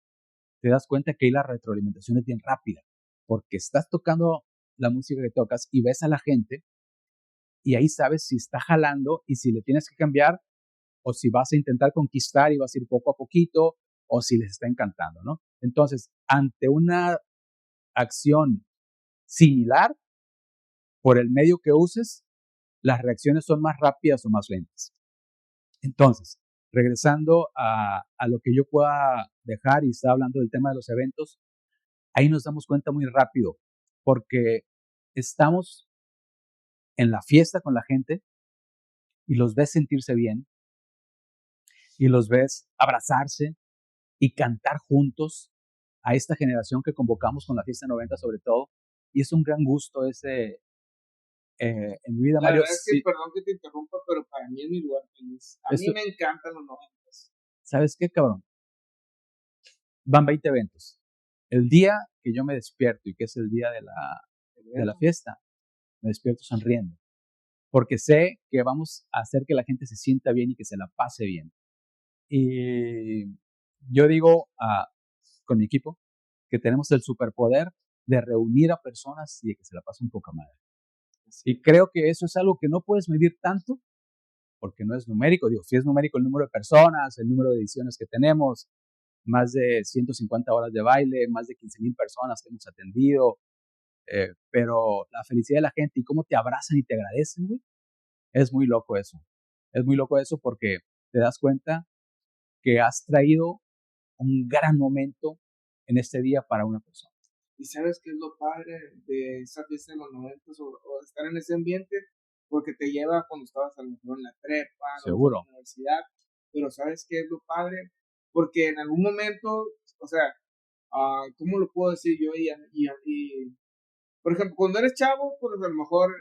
te das cuenta que ahí la retroalimentación es bien rápida, porque estás tocando la música que tocas y ves a la gente y ahí sabes si está jalando y si le tienes que cambiar o si vas a intentar conquistar y vas a ir poco a poquito o si les está encantando, ¿no? Entonces, ante una acción similar, por el medio que uses, las reacciones son más rápidas o más lentas. Entonces, regresando a lo que yo pueda dejar y estaba hablando del tema de los eventos, ahí nos damos cuenta muy rápido, porque estamos en la fiesta con la gente y los ves sentirse bien y los ves abrazarse y cantar juntos a esta generación que convocamos con la fiesta 90 sobre todo, y es un gran gusto ese en mi vida, La Mario. verdad es que, perdón que te interrumpa, pero para mí es mi lugar feliz. A mí me encantan los 90. ¿Sabes qué, cabrón? Van 20 eventos. El día que yo me despierto y que es el día de la fiesta, me despierto sonriendo, porque sé que vamos a hacer que la gente se sienta bien y que se la pase bien. Y yo digo con mi equipo que tenemos el superpoder de reunir a personas y de que se la pasen poca madre. Y creo que eso es algo que no puedes medir tanto, porque no es numérico. Digo, si es numérico el número de personas, el número de ediciones que tenemos, más de 150 horas de baile, más de 15,000 personas que hemos atendido, pero la felicidad de la gente y cómo te abrazan y te agradecen, güey, es muy loco eso. Es muy loco eso porque te das cuenta que has traído un gran momento en este día para una persona. ¿Y sabes qué es lo padre de esa fiesta de los 90 o estar en ese ambiente? Porque te lleva cuando estabas a lo mejor en la prepa, seguro, en la universidad, pero ¿sabes qué es lo padre? Porque en algún momento, o sea, ¿cómo lo puedo decir yo? Por ejemplo, cuando eres chavo, pues a lo mejor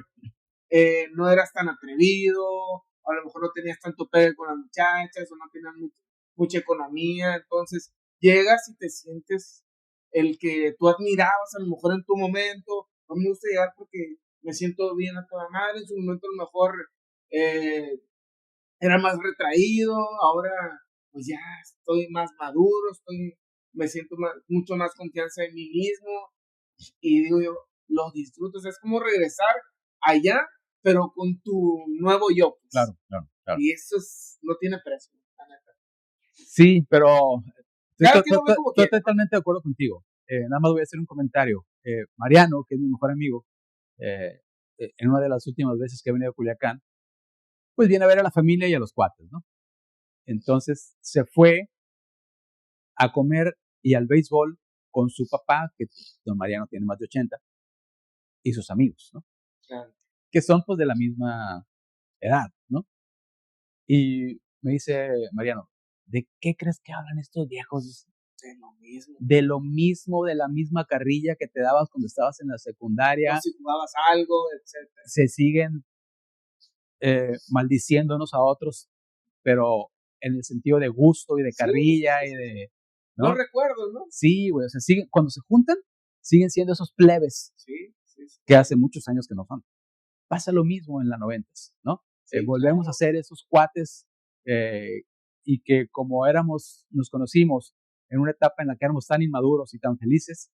no eras tan atrevido, a lo mejor no tenías tanto pegue con las muchachas, o no tenías mucha economía, entonces llegas y te sientes el que tú admirabas a lo mejor en tu momento. No me gusta llegar porque me siento bien a toda madre, en su momento a lo mejor era más retraído, ahora pues ya estoy más maduro, me siento mucho más confianza en mí mismo y digo yo, lo disfruto, es como regresar allá, pero con tu nuevo yo. Pues. Claro. Y eso no tiene precio, la neta. Sí, pero estoy totalmente de acuerdo contigo. Nada más voy a hacer un comentario. Mariano, que es mi mejor amigo, en una de las últimas veces que he venido a Culiacán, pues viene a ver a la familia y a los cuates, ¿no? Entonces se fue a comer y al béisbol con su papá, que don Mariano tiene más de 80, y sus amigos, ¿no? Claro. Que son pues de la misma edad, ¿no? Y me dice Mariano, ¿de qué crees que hablan estos viejos? De lo mismo. De lo mismo, de la misma carrilla que te dabas cuando estabas en la secundaria. O si jugabas algo, etc. Se siguen maldiciéndonos a otros, pero en el sentido de gusto y de carrilla sí. Y de... ¿no? Los recuerdos, ¿no? Sí, güey, o sea, cuando se juntan, siguen siendo esos plebes sí. Que hace muchos años que no son. Pasa lo mismo en la 90, ¿no? Sí, volvemos a ser esos cuates y que como nos conocimos en una etapa en la que éramos tan inmaduros y tan felices,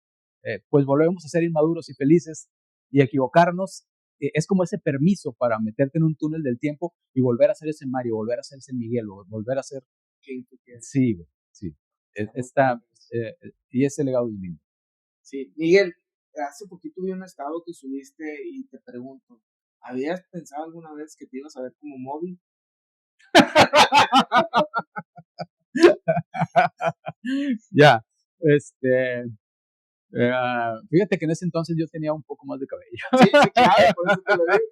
pues volvemos a ser inmaduros y felices y equivocarnos. Es como ese permiso para meterte en un túnel del tiempo y volver a ser ese Mario, volver a ser ese Miguel, volver a ser... Sí, sí. Y ese legado es lindo. Sí, Miguel, hace poquito vi un estado que subiste y te pregunto, ¿habías pensado alguna vez que te ibas a ver como móvil? Ya, fíjate que en ese entonces yo tenía un poco más de cabello. Sí, sí, claro, por eso te lo digo.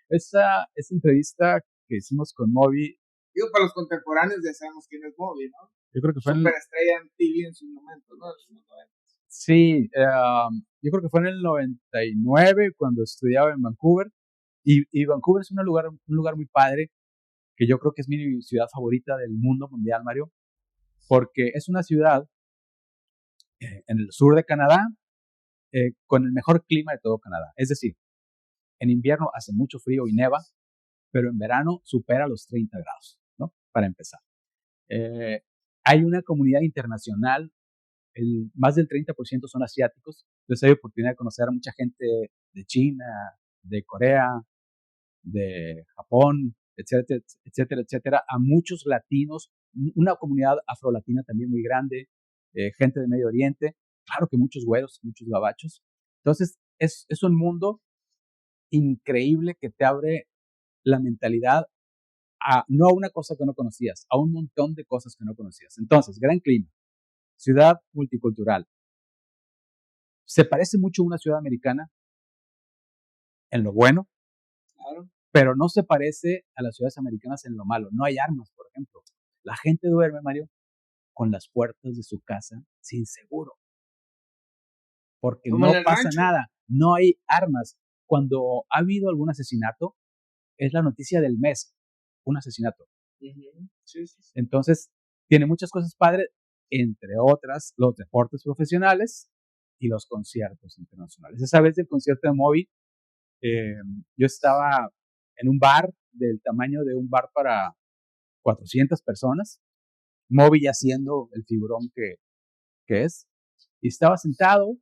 Esa entrevista que hicimos con Moby. Digo, para los contemporáneos ya sabemos quién es Moby, ¿no? Yo creo que fue superestrella en TV en sus momentos, ¿no? Sí, yo creo que fue en el 99 cuando estudiaba en Vancouver. Y Vancouver es un lugar muy padre, que yo creo que es mi ciudad favorita del mundo mundial, Mario, porque es una ciudad en el sur de Canadá, con el mejor clima de todo Canadá. Es decir, en invierno hace mucho frío y neva, pero en verano supera los 30 grados, ¿no? Para empezar. Hay una comunidad internacional, más del 30% son asiáticos, entonces hay oportunidad de conocer a mucha gente de China, de Corea, de Japón, etcétera, etcétera, etcétera, a muchos latinos, una comunidad afrolatina también muy grande, gente de Medio Oriente, claro que muchos güeros, muchos gabachos. Entonces, es un mundo increíble que te abre la mentalidad no a una cosa que no conocías, a un montón de cosas que no conocías. Entonces, gran clima, ciudad multicultural. Se parece mucho a una ciudad americana en lo bueno, claro, pero no se parece a las ciudades americanas en lo malo. No hay armas, por ejemplo. La gente duerme, Mario, con las puertas de su casa sin seguro, porque como no en el pasa rancho. nada, no hay armas. Cuando ha habido algún asesinato, es la noticia del mes, un asesinato. Uh-huh. Sí, sí, sí. Entonces, tiene muchas cosas padres, entre otras, los deportes profesionales y los conciertos internacionales. Esa vez del concierto de Moby, yo estaba en un bar del tamaño de un bar para 400 personas, Moby ya siendo el figurón que es, y estaba sentado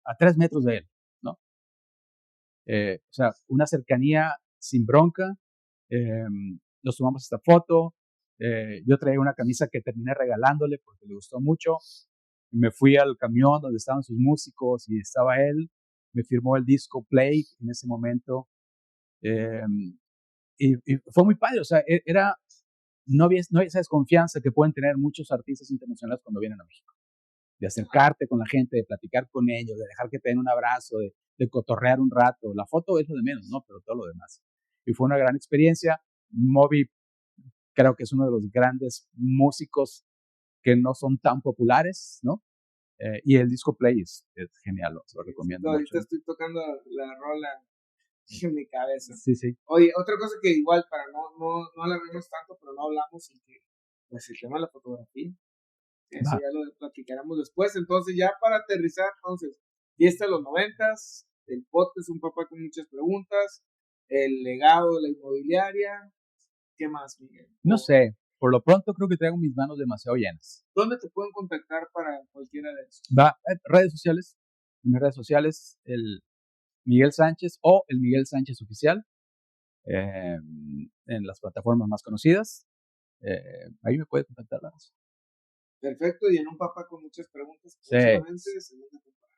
a 3 metros de él, ¿no? O sea, una cercanía sin bronca, nos tomamos esta foto, yo traía una camisa que terminé regalándole porque le gustó mucho, me fui al camión donde estaban sus músicos y estaba él, me firmó el disco Play en ese momento, y fue muy padre, o sea, no había esa desconfianza que pueden tener muchos artistas internacionales cuando vienen a México, de acercarte con la gente, de platicar con ellos, de dejar que te den un abrazo, de cotorrear un rato. La foto es lo de menos, ¿no? Pero todo lo demás. Y fue una gran experiencia. Moby creo que es uno de los grandes músicos que no son tan populares, ¿no? Y el disco Play es genial, lo recomiendo mucho. Ahorita estoy tocando la rola en mi cabeza. Sí, sí. Oye, otra cosa que igual, para no alargarnos tanto, pero no hablamos, y que, pues el tema de la fotografía, eso ya lo platicaremos después. Entonces, ya para aterrizar, entonces, fiesta de los 90s, el podcast Un Papá con Muchas Preguntas, el legado de la inmobiliaria, ¿qué más, Miguel? No sé, por lo pronto creo que traigo mis manos demasiado llenas. ¿Dónde te pueden contactar para cualquiera de esos? Redes sociales, en mis redes sociales, el Miguel Sánchez o el Miguel Sánchez Oficial, en las plataformas más conocidas. Ahí me puede contactar. Perfecto, y en Un Papá con Muchas Preguntas, Sí. próximamente segunda temporada.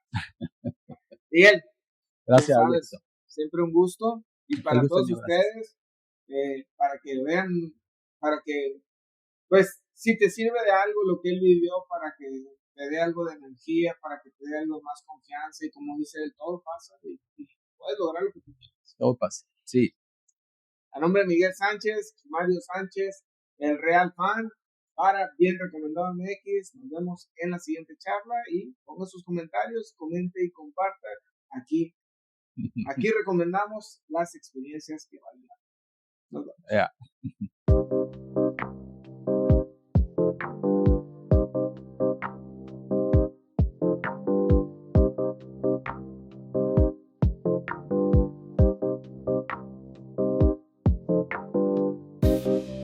Miguel, Gracias, ya sabes, siempre un gusto, y para todos ustedes, para que vean, para que, pues, si te sirve de algo lo que él vivió, para que te dé algo de energía, para que te dé algo más confianza, y como dice él, todo pasa, y puedes lograr lo que tú quieras. Todo pasa, sí. A nombre de Miguel Sánchez, Mario Sánchez, el Real Fan, para Bien Recomendado MX, nos vemos en la siguiente charla, y ponga sus comentarios, comente y comparta. Aquí recomendamos las experiencias que valen la pena. Nos vemos. Yeah.